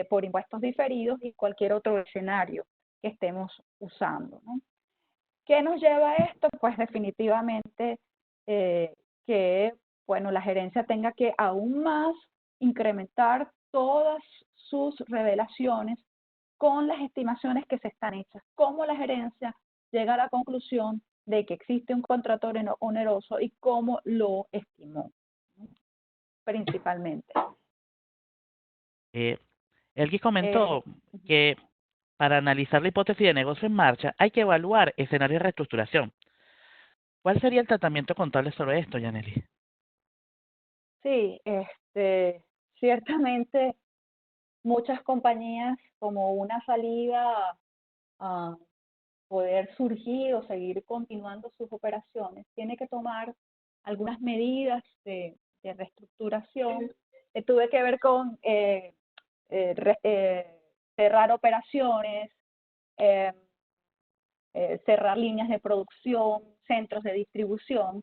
Speaker 2: por impuestos diferidos y cualquier otro escenario que estemos usando, ¿no? ¿Qué nos lleva a esto? Pues definitivamente que, bueno, la gerencia tenga que aún más incrementar todas sus revelaciones con las estimaciones que se están hechas. Cómo la gerencia llega a la conclusión de que existe un contrato oneroso y cómo lo estimó, ¿no? Principalmente.
Speaker 3: Elgis comentó que para analizar la hipótesis de negocio en marcha hay que evaluar escenarios de reestructuración. ¿Cuál sería el tratamiento contable sobre esto, Yaneli?
Speaker 2: Sí, ciertamente muchas compañías como una salida a poder surgir o seguir continuando sus operaciones, tiene que tomar algunas medidas de reestructuración que tuve que ver con cerrar operaciones, eh, cerrar líneas de producción, centros de distribución.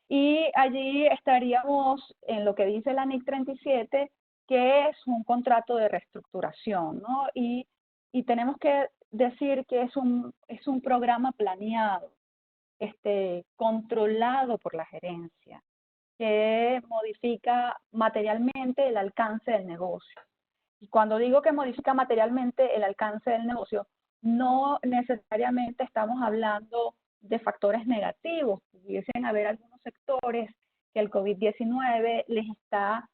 Speaker 2: Y allí estaríamos en lo que dice la NIC 37, que es un contrato de reestructuración, ¿no? Y tenemos que decir que es un programa planeado, controlado por la gerencia, que modifica materialmente el alcance del negocio. Y cuando digo que modifica materialmente el alcance del negocio, no necesariamente estamos hablando de factores negativos. Pudiesen haber algunos sectores que el COVID-19 les está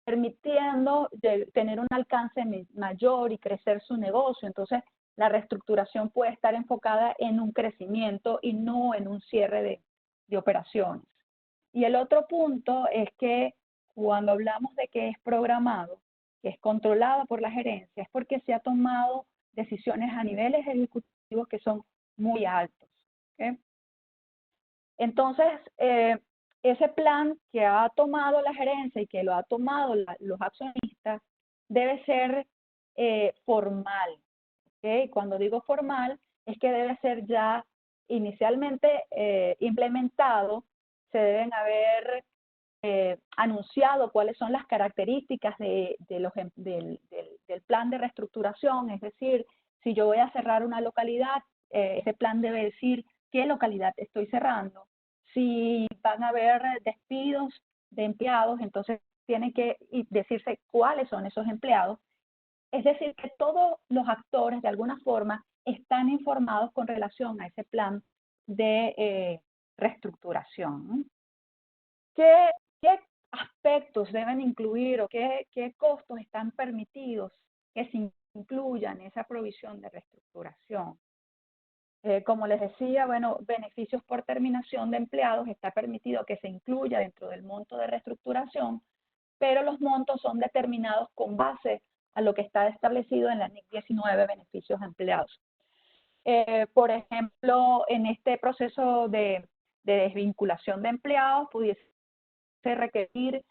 Speaker 2: permitiendo tener un alcance mayor y crecer su negocio. Entonces, la reestructuración puede estar enfocada en un crecimiento y no en un cierre de operaciones. Y el otro punto es que cuando hablamos de que es programado, que es controlado por la gerencia, es porque se ha tomado decisiones a niveles ejecutivos que son muy altos. ¿Okay? Entonces, ese plan que ha tomado la gerencia y que lo ha tomado los accionistas debe ser formal. ¿Okay? Cuando digo formal, es que debe ser ya inicialmente implementado, se deben haber anunciado cuáles son las características del plan de reestructuración, es decir, si yo voy a cerrar una localidad, ese plan debe decir qué localidad estoy cerrando. Si van a haber despidos de empleados, entonces tiene que decirse cuáles son esos empleados. Es decir, que todos los actores de alguna forma están informados con relación a ese plan de reestructuración. ¿Qué aspectos deben incluir o qué costos están permitidos que se incluyan en esa provisión de reestructuración? Como les decía, bueno, beneficios por terminación de empleados está permitido que se incluya dentro del monto de reestructuración, pero los montos son determinados con base a lo que está establecido en la NIC 19, beneficios a empleados. Por ejemplo, en este proceso de desvinculación de empleados, pudiese requerir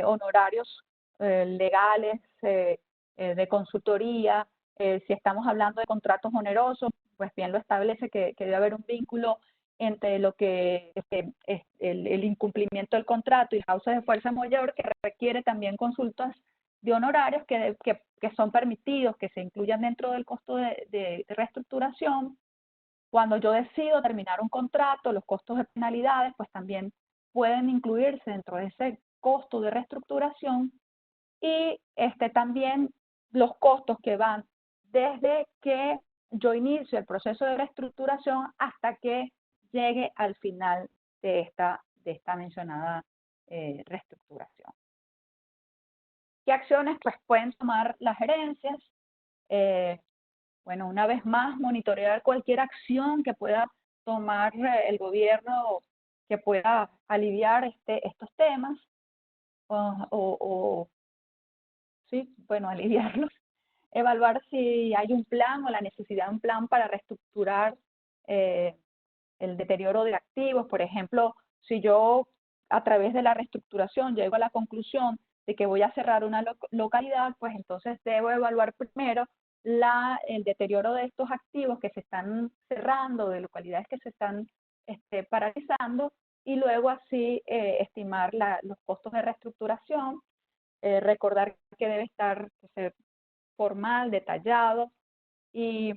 Speaker 2: honorarios legales, de consultoría. Si estamos hablando de contratos onerosos, pues bien lo establece que debe haber un vínculo entre lo que es el incumplimiento del contrato y causas de fuerza mayor, que requiere también consultas de honorarios que son permitidos, que se incluyan dentro del costo de reestructuración. Cuando yo decido terminar un contrato, los costos de penalidades, pues también pueden incluirse dentro de ese costo de reestructuración y también los costos que van desde que yo inicio el proceso de reestructuración hasta que llegue al final de esta mencionada reestructuración. ¿Qué acciones pues, pueden tomar las gerencias? Bueno, una vez más, monitorear cualquier acción que pueda tomar el gobierno que pueda aliviar estos temas sí, bueno, aliviarlos. Evaluar si hay un plan o la necesidad de un plan para reestructurar el deterioro de activos. Por ejemplo, si yo a través de la reestructuración llego a la conclusión de que voy a cerrar una localidad, pues entonces debo evaluar primero el deterioro de estos activos que se están cerrando, de localidades que se están paralizando, y luego así estimar los costos de reestructuración. Recordar que debe ser formal, detallado y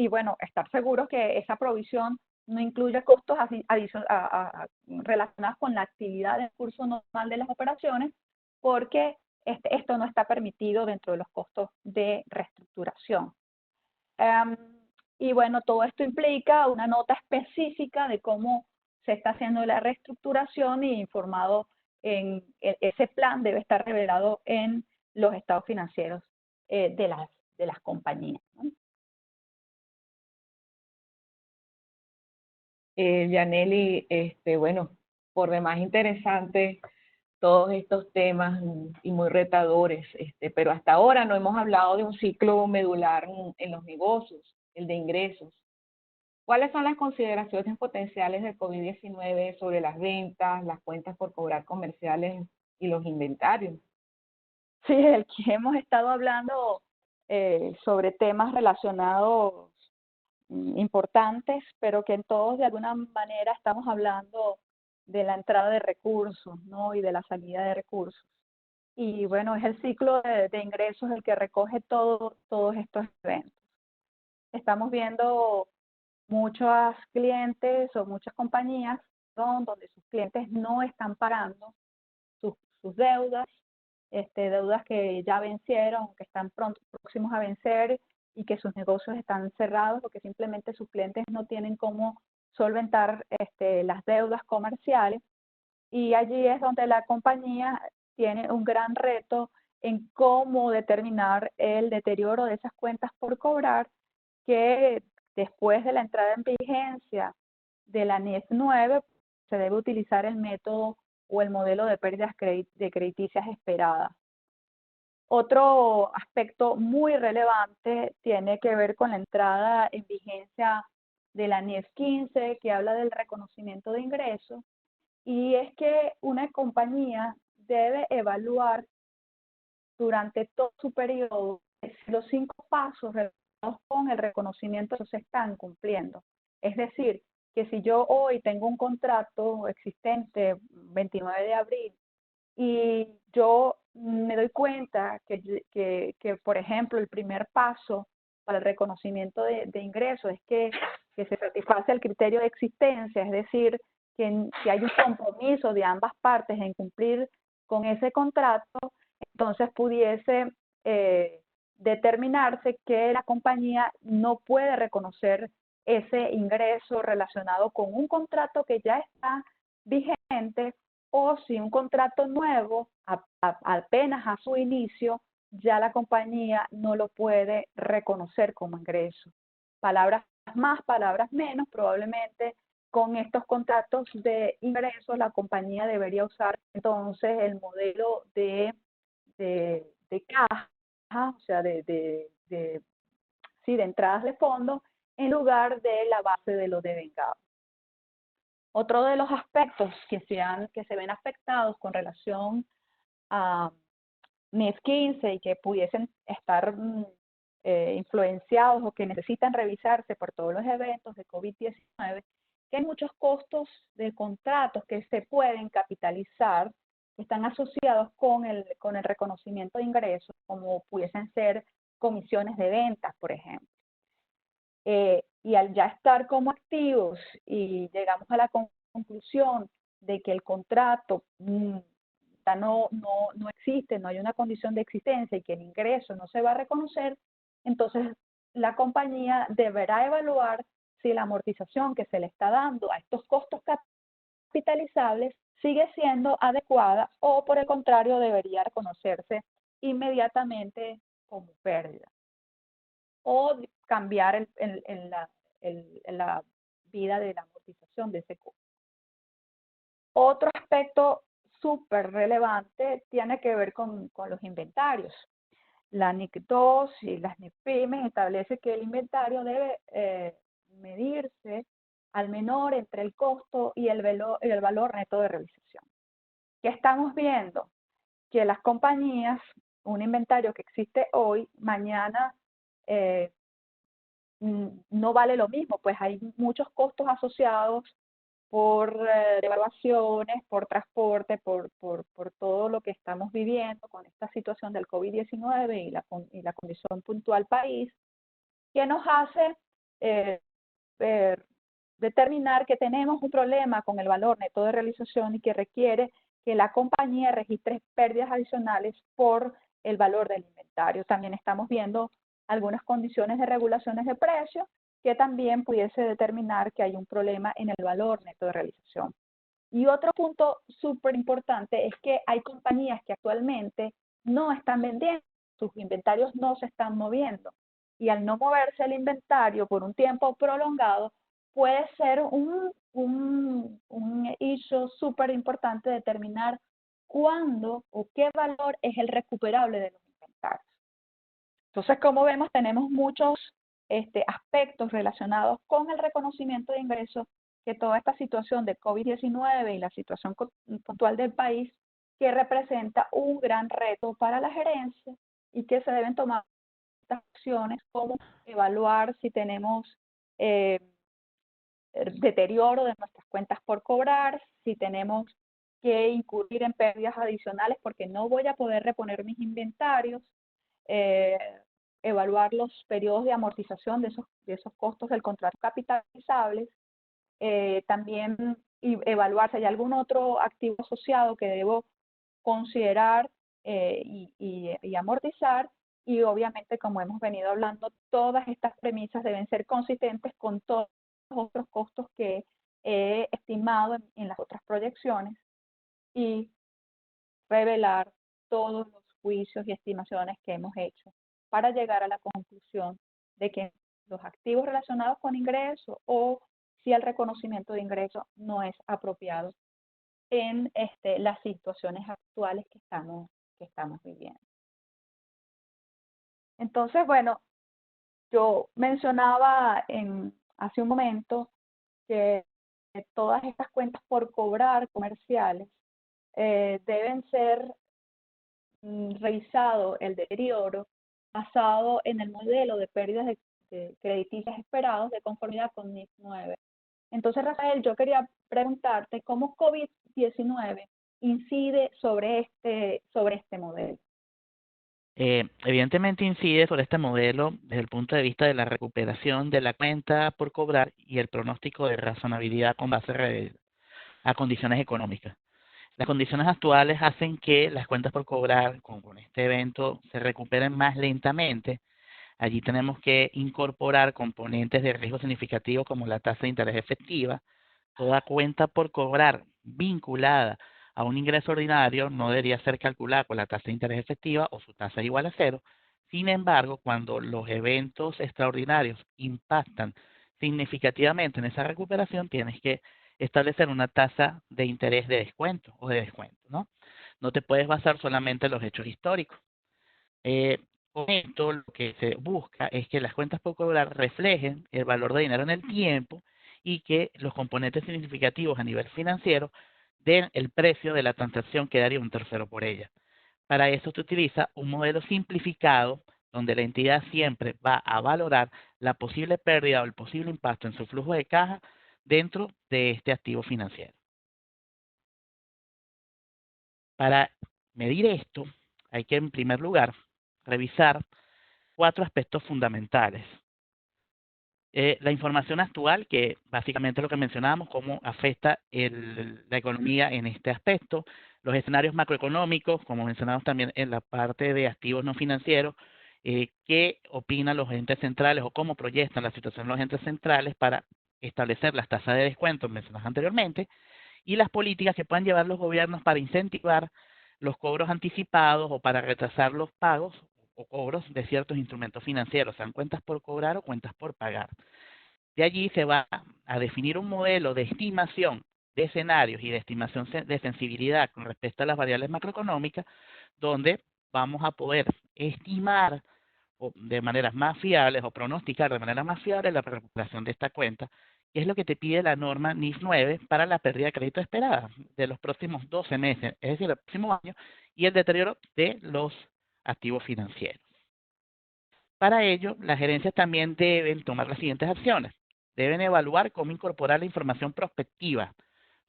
Speaker 2: bueno, estar seguros que esa provisión no incluye costos relacionados con la actividad del curso normal de las operaciones, porque esto no está permitido dentro de los costos de reestructuración. Y bueno, todo esto implica una nota específica de cómo se está haciendo la reestructuración y informado ese plan debe estar revelado en los estados financieros de las compañías, ¿no?
Speaker 1: Yaneli, bueno, por demás interesante todos estos temas y muy retadores, pero hasta ahora no hemos hablado de un ciclo medular en los negocios, el de ingresos. ¿Cuáles son las consideraciones potenciales del COVID-19 sobre las ventas, las cuentas por cobrar comerciales y los inventarios?
Speaker 2: Sí, el que hemos estado hablando sobre temas relacionados importantes, pero que en todos de alguna manera estamos hablando de la entrada de recursos, ¿no? Y de la salida de recursos. Y bueno, es el ciclo de ingresos el que recoge todos estos eventos. Estamos viendo muchos clientes o muchas compañías, ¿no? Donde sus clientes no están pagando sus deudas, deudas que ya vencieron, que están próximos a vencer y que sus negocios están cerrados porque simplemente sus clientes no tienen cómo solventar las deudas comerciales. Y allí es donde la compañía tiene un gran reto en cómo determinar el deterioro de esas cuentas por cobrar, que después de la entrada en vigencia de la NIF 9 se debe utilizar el método o el modelo de pérdidas crediticias esperadas. Otro aspecto muy relevante tiene que ver con la entrada en vigencia de la NIF 15, que habla del reconocimiento de ingresos, y es que una compañía debe evaluar durante todo su periodo si los 5 pasos relacionados con el reconocimiento se están cumpliendo. Es decir, que si yo hoy tengo un contrato existente 29 de abril y yo me doy cuenta que por ejemplo, el primer paso para el reconocimiento de ingresos es que se satisface el criterio de existencia, es decir, que hay un compromiso de ambas partes en cumplir con ese contrato, entonces pudiese determinarse que la compañía no puede reconocer ese ingreso relacionado con un contrato que ya está vigente, o si un contrato nuevo apenas a su inicio, ya la compañía no lo puede reconocer como ingreso. Palabras más, palabras menos, probablemente con estos contratos de ingresos la compañía debería usar entonces el modelo de caja, o sea, sí, de entradas de fondos en lugar de la base de lo devengado. Otro de los aspectos que se ven afectados con relación a NIF 15 y que pudiesen estar influenciados o que necesitan revisarse por todos los eventos de COVID-19, que hay muchos costos de contratos que se pueden capitalizar, que están asociados con el reconocimiento de ingresos, como pudiesen ser comisiones de ventas, por ejemplo. Y al ya estar como activos y llegamos a la conclusión de que el contrato ya no existe, no hay una condición de existencia y que el ingreso no se va a reconocer, entonces la compañía deberá evaluar si la amortización que se le está dando a estos costos capitalizables sigue siendo adecuada o por el contrario debería reconocerse inmediatamente como pérdida, o cambiar la vida de la amortización de ese costo. Otro aspecto súper relevante tiene que ver con los inventarios. La NIC 2 y las NIC pymes establece que el inventario debe medirse al menor entre el costo y el valor neto de realización. ¿Qué estamos viendo? Que las compañías, un inventario que existe hoy, mañana no vale lo mismo, pues hay muchos costos asociados por devaluaciones, por transporte, por todo lo que estamos viviendo con esta situación del COVID-19 y la condición puntual país, que nos hace determinar que tenemos un problema con el valor neto de realización y que requiere que la compañía registre pérdidas adicionales por el valor del inventario. También estamos viendo algunas condiciones de regulaciones de precios que también pudiese determinar que hay un problema en el valor neto de realización. Y otro punto súper importante es que hay compañías que actualmente no están vendiendo, sus inventarios no se están moviendo. Y al no moverse el inventario por un tiempo prolongado, puede ser un issue súper importante determinar cuándo o qué valor es el recuperable de los inventarios. Entonces, como vemos, tenemos muchos aspectos relacionados con el reconocimiento de ingresos, que toda esta situación de COVID-19 y la situación puntual del país, que representa un gran reto para la gerencia y que se deben tomar estas acciones como evaluar si tenemos deterioro de nuestras cuentas por cobrar, si tenemos que incurrir en pérdidas adicionales porque no voy a poder reponer mis inventarios, evaluar los periodos de amortización de esos costos del contrato capitalizables, también evaluar si hay algún otro activo asociado que debo considerar y amortizar, y obviamente, como hemos venido hablando, todas estas premisas deben ser consistentes con todos los otros costos que he estimado en las otras proyecciones y revelar todos los juicios y estimaciones que hemos hecho para llegar a la conclusión de que los activos relacionados con ingresos o si el reconocimiento de ingresos no es apropiado en las situaciones actuales que estamos viviendo. Entonces, bueno, yo mencionaba hace un momento que todas estas cuentas por cobrar comerciales deben ser revisado el deterioro basado en el modelo de pérdidas de crediticias esperados de conformidad con NIF 9. Entonces, Rafael, yo quería preguntarte cómo COVID-19 incide sobre este modelo.
Speaker 3: Evidentemente incide sobre este modelo desde el punto de vista de la recuperación de la cuenta por cobrar y el pronóstico de razonabilidad con base a condiciones económicas. Las condiciones actuales hacen que las cuentas por cobrar con este evento se recuperen más lentamente. Allí tenemos que incorporar componentes de riesgo significativo como la tasa de interés efectiva. Toda cuenta por cobrar vinculada a un ingreso ordinario no debería ser calculada con la tasa de interés efectiva o su tasa igual a cero. Sin embargo, cuando los eventos extraordinarios impactan significativamente en esa recuperación, tienes que establecer una tasa de interés de descuento o de descuento, ¿no? No te puedes basar solamente en los hechos históricos. Con esto lo que se busca es que las cuentas por cobrar reflejen el valor de dinero en el tiempo y que los componentes significativos a nivel financiero den el precio de la transacción que daría un tercero por ella. Para eso se utiliza un modelo simplificado donde la entidad siempre va a valorar la posible pérdida o el posible impacto en su flujo de caja dentro de este activo financiero. Para medir esto, hay que en primer lugar revisar 4 aspectos fundamentales. La información actual, que básicamente es lo que mencionábamos, cómo afecta la economía en este aspecto, los escenarios macroeconómicos, como mencionamos también en la parte de activos no financieros, qué opinan los entes centrales o cómo proyectan la situación los entes centrales para establecer las tasas de descuento mencionadas anteriormente, y las políticas que puedan llevar los gobiernos para incentivar los cobros anticipados o para retrasar los pagos o cobros de ciertos instrumentos financieros, sean cuentas por cobrar o cuentas por pagar. De allí se va a definir un modelo de estimación de escenarios y de estimación de sensibilidad con respecto a las variables macroeconómicas, donde vamos a poder estimar de maneras más fiables o pronosticar de manera más fiable la recuperación de esta cuenta, que es lo que te pide la norma NIF 9 para la pérdida de crédito esperada de los próximos 12 meses, es decir, el próximo año, y el deterioro de los activos financieros. Para ello, las gerencias también deben tomar las siguientes acciones. Deben evaluar cómo incorporar la información prospectiva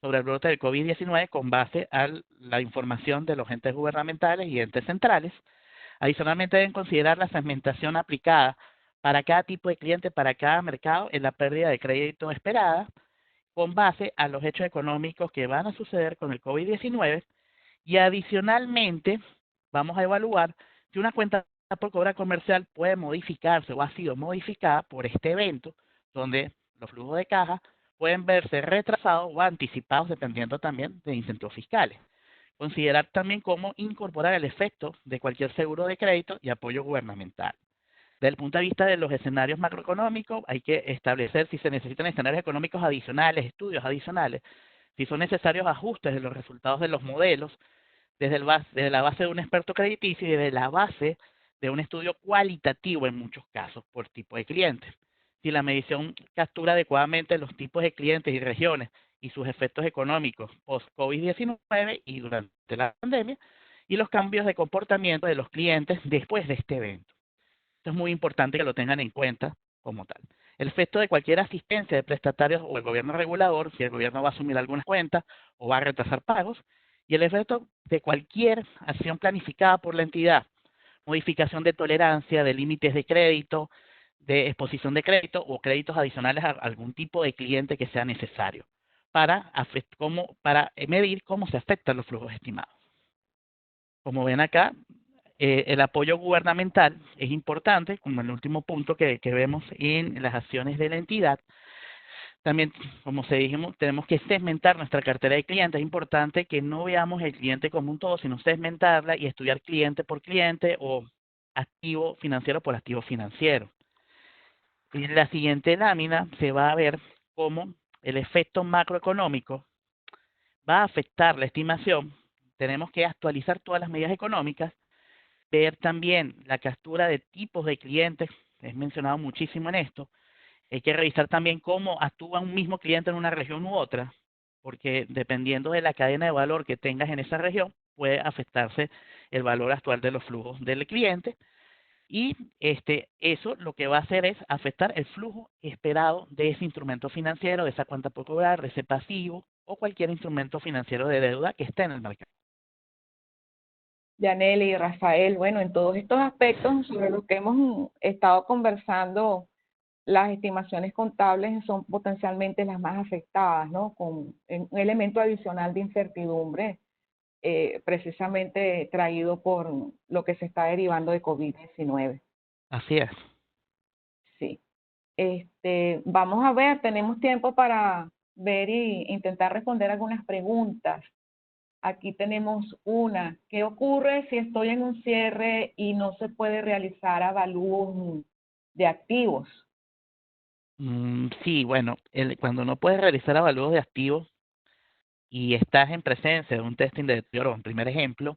Speaker 3: sobre el brote del COVID-19 con base a la información de los entes gubernamentales y entes centrales. Adicionalmente, deben considerar la segmentación aplicada para cada tipo de cliente, para cada mercado, en la pérdida de crédito esperada, con base a los hechos económicos que van a suceder con el COVID-19. Y adicionalmente, vamos a evaluar si una cuenta por cobrar comercial puede modificarse o ha sido modificada por este evento, donde los flujos de caja pueden verse retrasados o anticipados dependiendo también de incentivos fiscales. Considerar también cómo incorporar el efecto de cualquier seguro de crédito y apoyo gubernamental. Desde el punto de vista de los escenarios macroeconómicos, hay que establecer si se necesitan escenarios económicos adicionales, estudios adicionales, si son necesarios ajustes de los resultados de los modelos, desde la base de un experto crediticio y desde la base de un estudio cualitativo en muchos casos por tipo de clientes. Si la medición captura adecuadamente los tipos de clientes y regiones y sus efectos económicos post-COVID-19 y durante la pandemia, y los cambios de comportamiento de los clientes después de este evento. Esto es muy importante que lo tengan en cuenta como tal. El efecto de cualquier asistencia de prestatarios o el gobierno regulador, si el gobierno va a asumir algunas cuentas o va a retrasar pagos, y el efecto de cualquier acción planificada por la entidad, modificación de tolerancia, de límites de crédito, de exposición de crédito o créditos adicionales a algún tipo de cliente que sea necesario para medir cómo se afectan los flujos estimados. Como ven acá, el apoyo gubernamental es importante, como el último punto que vemos en las acciones de la entidad. También, como se dijimos, tenemos que segmentar nuestra cartera de clientes. Es importante que no veamos el cliente como un todo, sino segmentarla y estudiar cliente por cliente o activo financiero por activo financiero. En la siguiente lámina se va a ver cómo el efecto macroeconómico va a afectar la estimación. Tenemos que actualizar todas las medidas económicas, ver también la captura de tipos de clientes, he mencionado muchísimo en esto. Hay que revisar también cómo actúa un mismo cliente en una región u otra, porque dependiendo de la cadena de valor que tengas en esa región, puede afectarse el valor actual de los flujos del cliente. Y eso lo que va a hacer es afectar el flujo esperado de ese instrumento financiero, de esa cuenta por cobrar, de ese pasivo o cualquier instrumento financiero de deuda que esté en el mercado.
Speaker 1: Yaneli y Rafael, bueno, en todos estos aspectos sobre los que hemos estado conversando, las estimaciones contables son potencialmente las más afectadas, ¿no? Con un elemento adicional de incertidumbre, precisamente traído por lo que se está derivando de COVID-19.
Speaker 3: Así es.
Speaker 1: Sí. Vamos a ver, tenemos tiempo para ver e intentar responder algunas preguntas. Aquí tenemos una. ¿Qué ocurre si estoy en un cierre y no se puede realizar avalúos de activos?
Speaker 3: Sí, bueno, cuando no puedes realizar avalúos de activos y estás en presencia de un testing de deterioro, en primer ejemplo,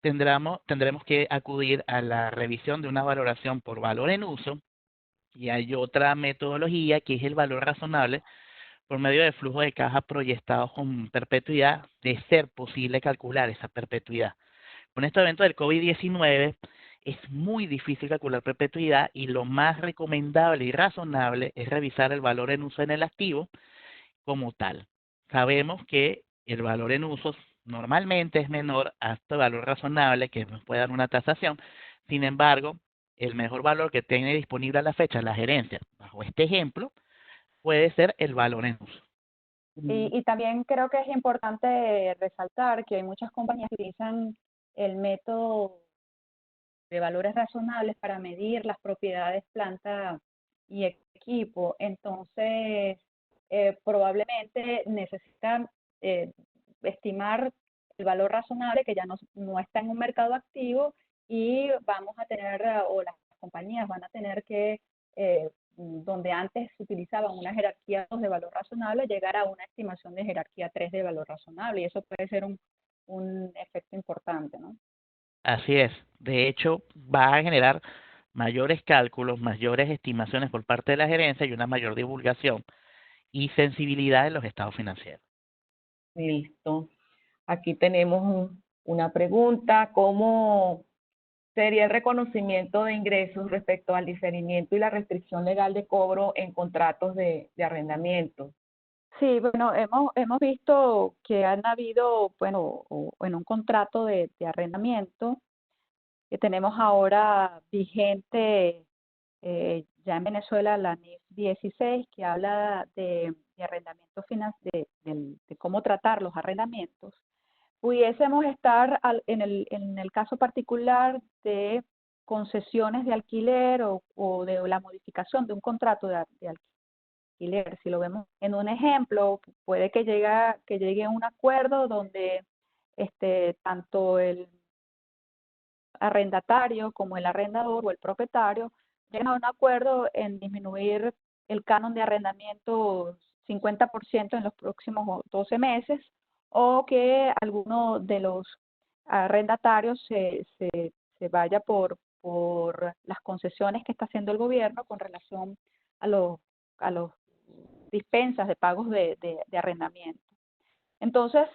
Speaker 3: tendremos que acudir a la revisión de una valoración por valor en uso, y hay otra metodología que es el valor razonable por medio de flujo de caja proyectados con perpetuidad, de ser posible calcular esa perpetuidad. Con este evento del COVID-19 es muy difícil calcular perpetuidad y lo más recomendable y razonable es revisar el valor en uso en el activo como tal. Sabemos que el valor en uso normalmente es menor a este valor razonable que nos puede dar una tasación. Sin embargo, el mejor valor que tiene disponible a la fecha la gerencia, bajo este ejemplo, puede ser el valor en uso.
Speaker 2: Y también creo que es importante resaltar que hay muchas compañías que utilizan el método de valores razonables para medir las propiedades, planta y equipo. Entonces, probablemente necesitan estimar el valor razonable que ya no está en un mercado activo, y vamos a tener, o las compañías van a tener que, donde antes se utilizaban una jerarquía 2 de valor razonable, llegar a una estimación de jerarquía 3 de valor razonable, y eso puede ser un efecto importante, ¿no?
Speaker 3: Así es. De hecho, va a generar mayores cálculos, mayores estimaciones por parte de la gerencia y una mayor divulgación y sensibilidad de los estados financieros.
Speaker 1: Listo. Aquí tenemos una pregunta. ¿Cómo sería el reconocimiento de ingresos respecto al diferimiento y la restricción legal de cobro en contratos de arrendamiento?
Speaker 2: Sí, bueno, hemos visto que han habido, bueno, en un contrato de arrendamiento que tenemos ahora vigente, ya en Venezuela, la NIF 16, que habla de arrendamiento de cómo tratar los arrendamientos. Pudiésemos estar en el caso particular de concesiones de alquiler o de la modificación de un contrato de alquiler. alquiler. Si lo vemos en un ejemplo, puede que llegue a un acuerdo donde tanto el arrendatario como el arrendador o el propietario llegan a un acuerdo en disminuir el canon de arrendamiento 50% en los próximos 12 meses, o que alguno de los arrendatarios se vaya por las concesiones que está haciendo el gobierno con relación a los dispensas de pagos de arrendamiento. Entonces,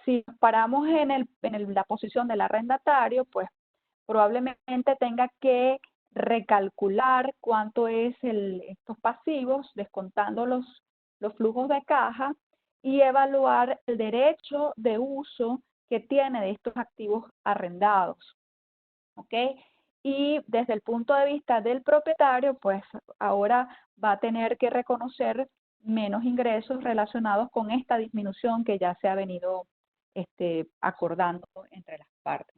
Speaker 2: si nos paramos en la posición del arrendatario, pues probablemente tenga que recalcular cuánto es estos pasivos, descontando los flujos de caja, y evaluar el derecho de uso que tiene de estos activos arrendados. ¿Ok? Y desde el punto de vista del propietario, pues ahora va a tener que reconocer menos ingresos relacionados con esta disminución que ya se ha venido acordando entre las partes.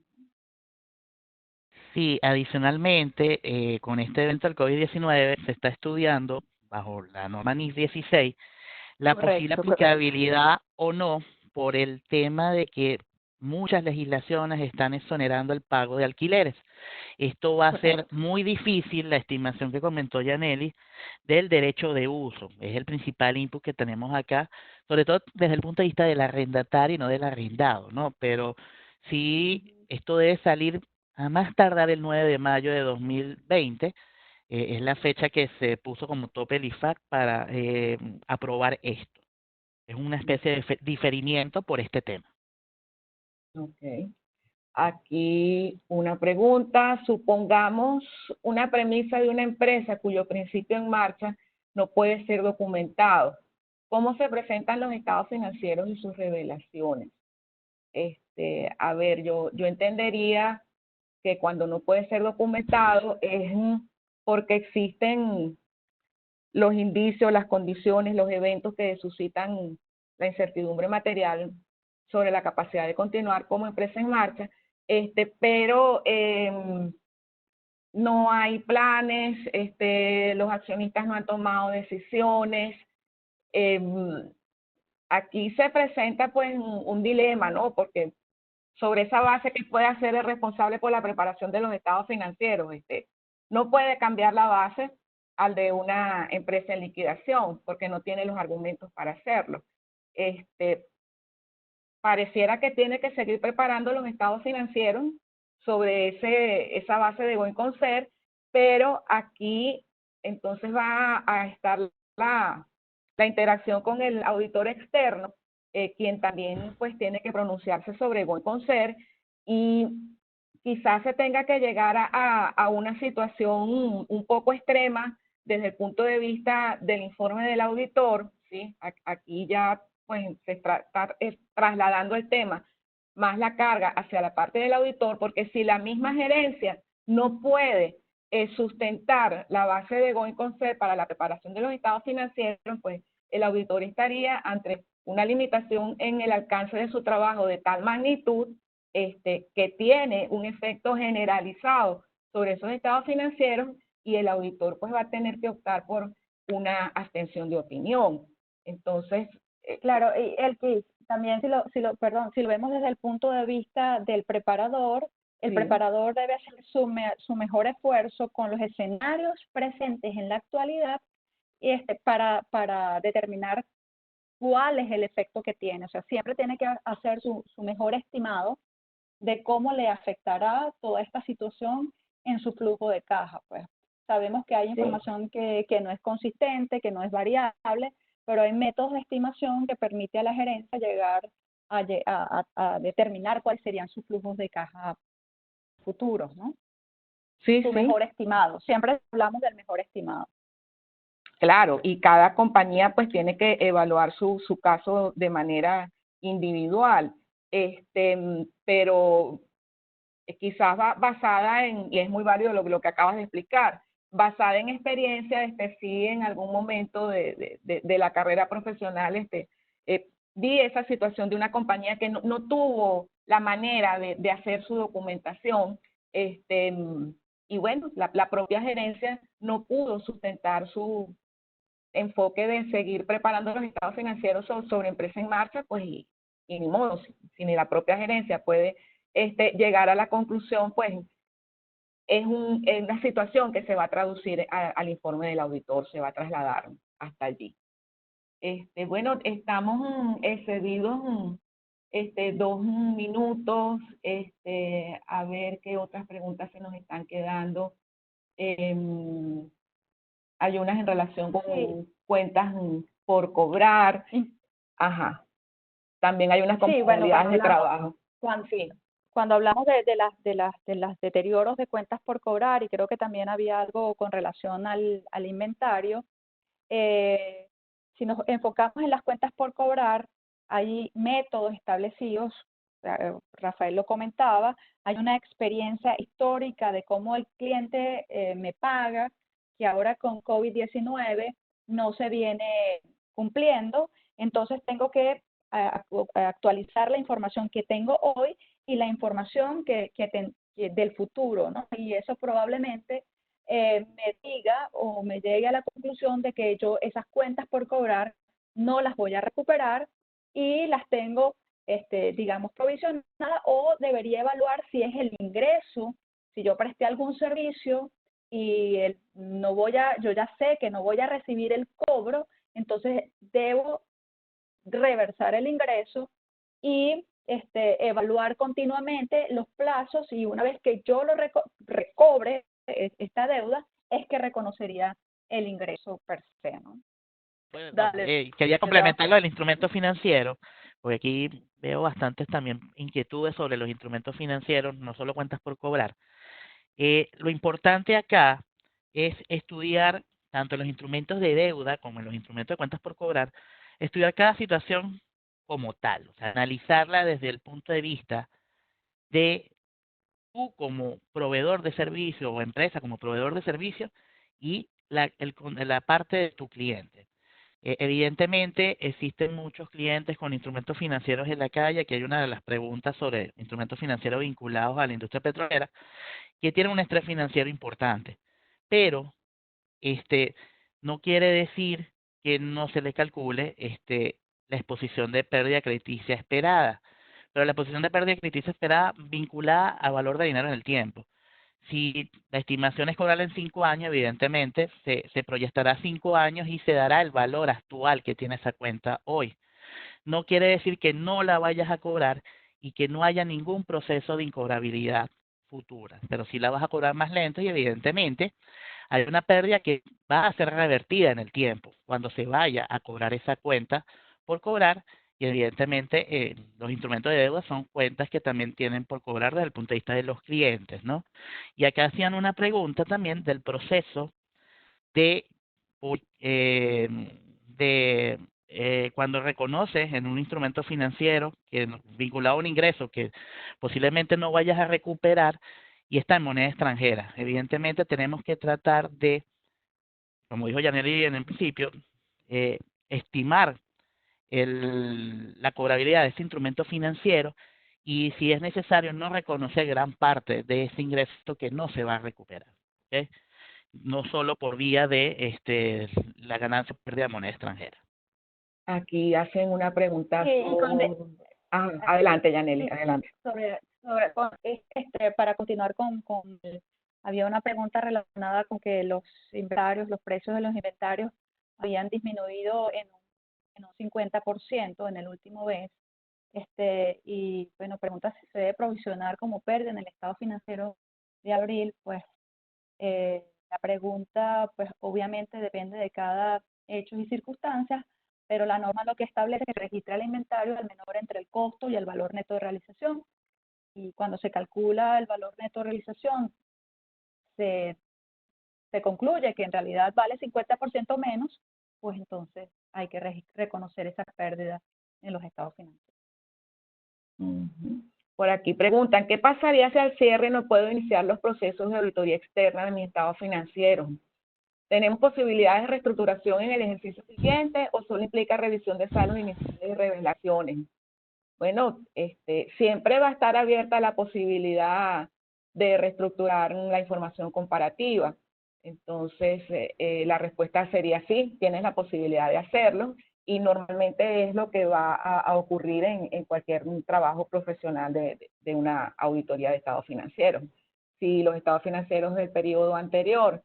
Speaker 3: Sí, adicionalmente, con este evento del COVID-19 se está estudiando, bajo la norma NIS 16, la posible
Speaker 2: Correcto.
Speaker 3: aplicabilidad o no por el tema de que muchas legislaciones están exonerando el pago de alquileres. Esto va a ser muy difícil, la estimación que comentó Yaneli, del derecho de uso. Es el principal input que tenemos acá, sobre todo desde el punto de vista del arrendatario y no del arrendado, ¿no? Pero sí, esto debe salir a más tardar el 9 de mayo de 2020, es la fecha que se puso como tope el IFAC para aprobar esto. Es una especie de diferimiento por este tema.
Speaker 1: Ok. Aquí una pregunta. Supongamos una premisa de una empresa cuyo principio en marcha no puede ser documentado. ¿Cómo se presentan los estados financieros y sus revelaciones? A ver, yo entendería que cuando no puede ser documentado es porque existen los indicios, las condiciones, los eventos que suscitan la incertidumbre material sobre la capacidad de continuar como empresa en marcha, pero no hay planes, los accionistas no han tomado decisiones. Aquí se presenta pues un dilema, ¿no? Porque sobre esa base que puede hacer el responsable por la preparación de los estados financieros. No puede cambiar la base al de una empresa en liquidación porque no tiene los argumentos para hacerlo. Pareciera que tiene que seguir preparando los estados financieros sobre esa base de going concern, pero aquí entonces va a estar la interacción con el auditor externo, quien también pues tiene que pronunciarse sobre going concern, y quizás se tenga que llegar a una situación un poco extrema desde el punto de vista del informe del auditor, ¿sí? Aquí ya pues se está trasladando el tema, más la carga hacia la parte del auditor, porque si la misma gerencia no puede sustentar la base de going concern para la preparación de los estados financieros, pues el auditor estaría ante una limitación en el alcance de su trabajo de tal magnitud que tiene un efecto generalizado sobre esos estados financieros, y el auditor pues va a tener que optar por una abstención de opinión. Entonces,
Speaker 2: claro, y también si lo vemos desde el punto de vista del preparador, el
Speaker 1: sí.
Speaker 2: preparador debe hacer su mejor esfuerzo con los escenarios presentes en la actualidad y para determinar cuál es el efecto que tiene. O sea, siempre tiene que hacer su mejor estimado de cómo le afectará toda esta situación en su flujo de caja. Pues sabemos que hay información que no es consistente, que no es variable, pero hay métodos de estimación que permite a la gerencia llegar a determinar cuáles serían sus flujos de caja futuros, ¿no?
Speaker 1: Sí,
Speaker 2: Su mejor estimado. Siempre hablamos del mejor estimado.
Speaker 1: Claro, y cada compañía pues tiene que evaluar su caso de manera individual, pero quizás basada y es muy válido lo que acabas de explicar, basada en experiencia, sí, en algún momento de la carrera profesional, vi esa situación de una compañía que no tuvo la manera de hacer su documentación, y bueno, la propia gerencia no pudo sustentar enfoque de seguir preparando los estados financieros sobre empresa en marcha, pues y ni modo, si ni la propia gerencia puede llegar a la conclusión, pues es una situación que se va a traducir al informe del auditor, se va a trasladar hasta allí. Bueno, estamos excedidos 2 minutos, a ver qué otras preguntas se nos están quedando. Hay unas en relación con cuentas por cobrar. Ajá. También hay unas modalidades de trabajo.
Speaker 2: Cuando hablamos de las deterioros de cuentas por cobrar, y creo que también había algo con relación al inventario, si nos enfocamos en las cuentas por cobrar, hay métodos establecidos, Rafael lo comentaba, hay una experiencia histórica de cómo el cliente me paga, que ahora con COVID-19 no se viene cumpliendo, entonces tengo que actualizar la información que tengo hoy y la información que del futuro, ¿no? Y eso probablemente me diga o me llegue a la conclusión de que yo esas cuentas por cobrar no las voy a recuperar y las tengo, digamos, provisionadas, o debería evaluar si es el ingreso, si yo presté algún servicio y yo ya sé que no voy a recibir el cobro, entonces debo reversar el ingreso y evaluar continuamente los plazos, y una vez que yo lo recobre esta deuda, es que reconocería el ingreso per se, ¿no?
Speaker 3: Pues, quería complementarlo del instrumento financiero, porque aquí veo bastantes también inquietudes sobre los instrumentos financieros, no solo cuentas por cobrar. Lo importante acá es estudiar tanto los instrumentos de deuda como en los instrumentos de cuentas por cobrar, estudiar cada situación como tal, o sea, analizarla desde el punto de vista de tú como proveedor de servicio o empresa como proveedor de servicio y la parte de tu cliente. Evidentemente existen muchos clientes con instrumentos financieros en la calle. Aquí hay una de las preguntas sobre instrumentos financieros vinculados a la industria petrolera que tienen un estrés financiero importante, pero no quiere decir que no se le calcule la exposición de pérdida crediticia esperada, pero la exposición de pérdida crediticia esperada vinculada al valor de dinero en el tiempo. Si la estimación es cobrarla en 5 años, evidentemente se proyectará 5 años y se dará el valor actual que tiene esa cuenta hoy. No quiere decir que no la vayas a cobrar y que no haya ningún proceso de incobrabilidad futura, pero sí la vas a cobrar más lento y evidentemente hay una pérdida que va a ser revertida en el tiempo cuando se vaya a cobrar esa cuenta por cobrar. Y evidentemente los instrumentos de deuda son cuentas que también tienen por cobrar desde el punto de vista de los clientes, ¿no? Y acá hacían una pregunta también del proceso de cuando reconoces en un instrumento financiero que vinculado a un ingreso que posiblemente no vayas a recuperar y está en moneda extranjera. Evidentemente tenemos que tratar de, como dijo Yaneli en el principio, estimar la cobrabilidad de ese instrumento financiero y si es necesario no reconocer gran parte de ese ingreso que no se va a recuperar, ¿okay? No solo por vía de la ganancia o pérdida de moneda extranjera.
Speaker 1: Aquí hacen una pregunta.
Speaker 2: Sí,
Speaker 1: adelante, Yaneli, adelante.
Speaker 2: Para continuar había una pregunta relacionada con que los precios de los inventarios habían disminuido en un 50% en el último mes. Y bueno, pregunta si se debe provisionar como pérdida en el estado financiero de abril. Pues la pregunta, pues obviamente depende de cada hecho y circunstancias, pero la norma lo que establece es que registra el inventario al menor entre el costo y el valor neto de realización. Y cuando se calcula el valor neto de realización, se concluye que en realidad vale 50% menos, pues entonces hay que reconocer esa pérdida en los estados financieros.
Speaker 1: Por aquí preguntan, ¿qué pasaría si al cierre no puedo iniciar los procesos de auditoría externa de mi estado financiero? ¿Tenemos posibilidades de reestructuración en el ejercicio siguiente o solo implica revisión de saldos iniciales y revelaciones? Bueno, siempre va a estar abierta la posibilidad de reestructurar la información comparativa. Entonces, la respuesta sería sí, tienes la posibilidad de hacerlo y normalmente es lo que va a ocurrir en cualquier trabajo profesional de una auditoría de estados financieros. Si los estados financieros del periodo anterior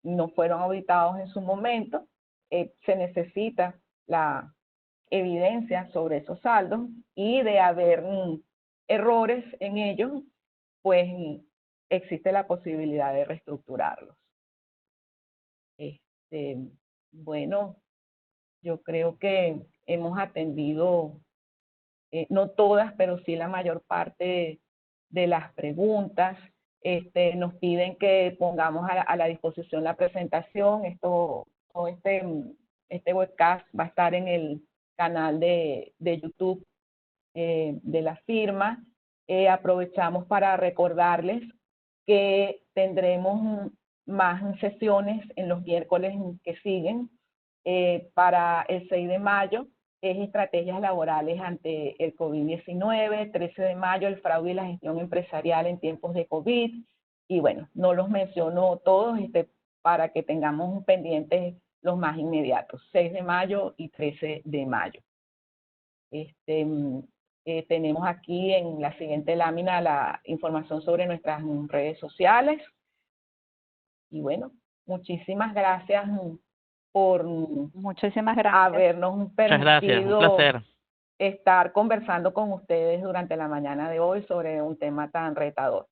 Speaker 1: no fueron auditados en su momento, se necesita la evidencia sobre esos saldos y de haber errores en ellos, pues existe la posibilidad de reestructurarlos. Bueno, yo creo que hemos atendido, no todas, pero sí la mayor parte de las preguntas. Nos piden que pongamos a la disposición la presentación. Este webcast va a estar en el canal de YouTube de la firma. Aprovechamos para recordarles que tendremos más sesiones en los miércoles que siguen. Para el 6 de mayo es estrategias laborales ante el COVID-19, 13 de mayo el fraude y la gestión empresarial en tiempos de COVID, y bueno, no los menciono todos para que tengamos pendientes los más inmediatos, 6 de mayo y 13 de mayo. Tenemos aquí en la siguiente lámina la información sobre nuestras redes sociales. Y bueno, muchísimas gracias por
Speaker 2: Muchísimas gracias.
Speaker 1: habernos
Speaker 3: Muchas gracias, un
Speaker 1: permitido
Speaker 3: placer.
Speaker 1: estar conversando con ustedes durante la mañana de hoy sobre un tema tan retador.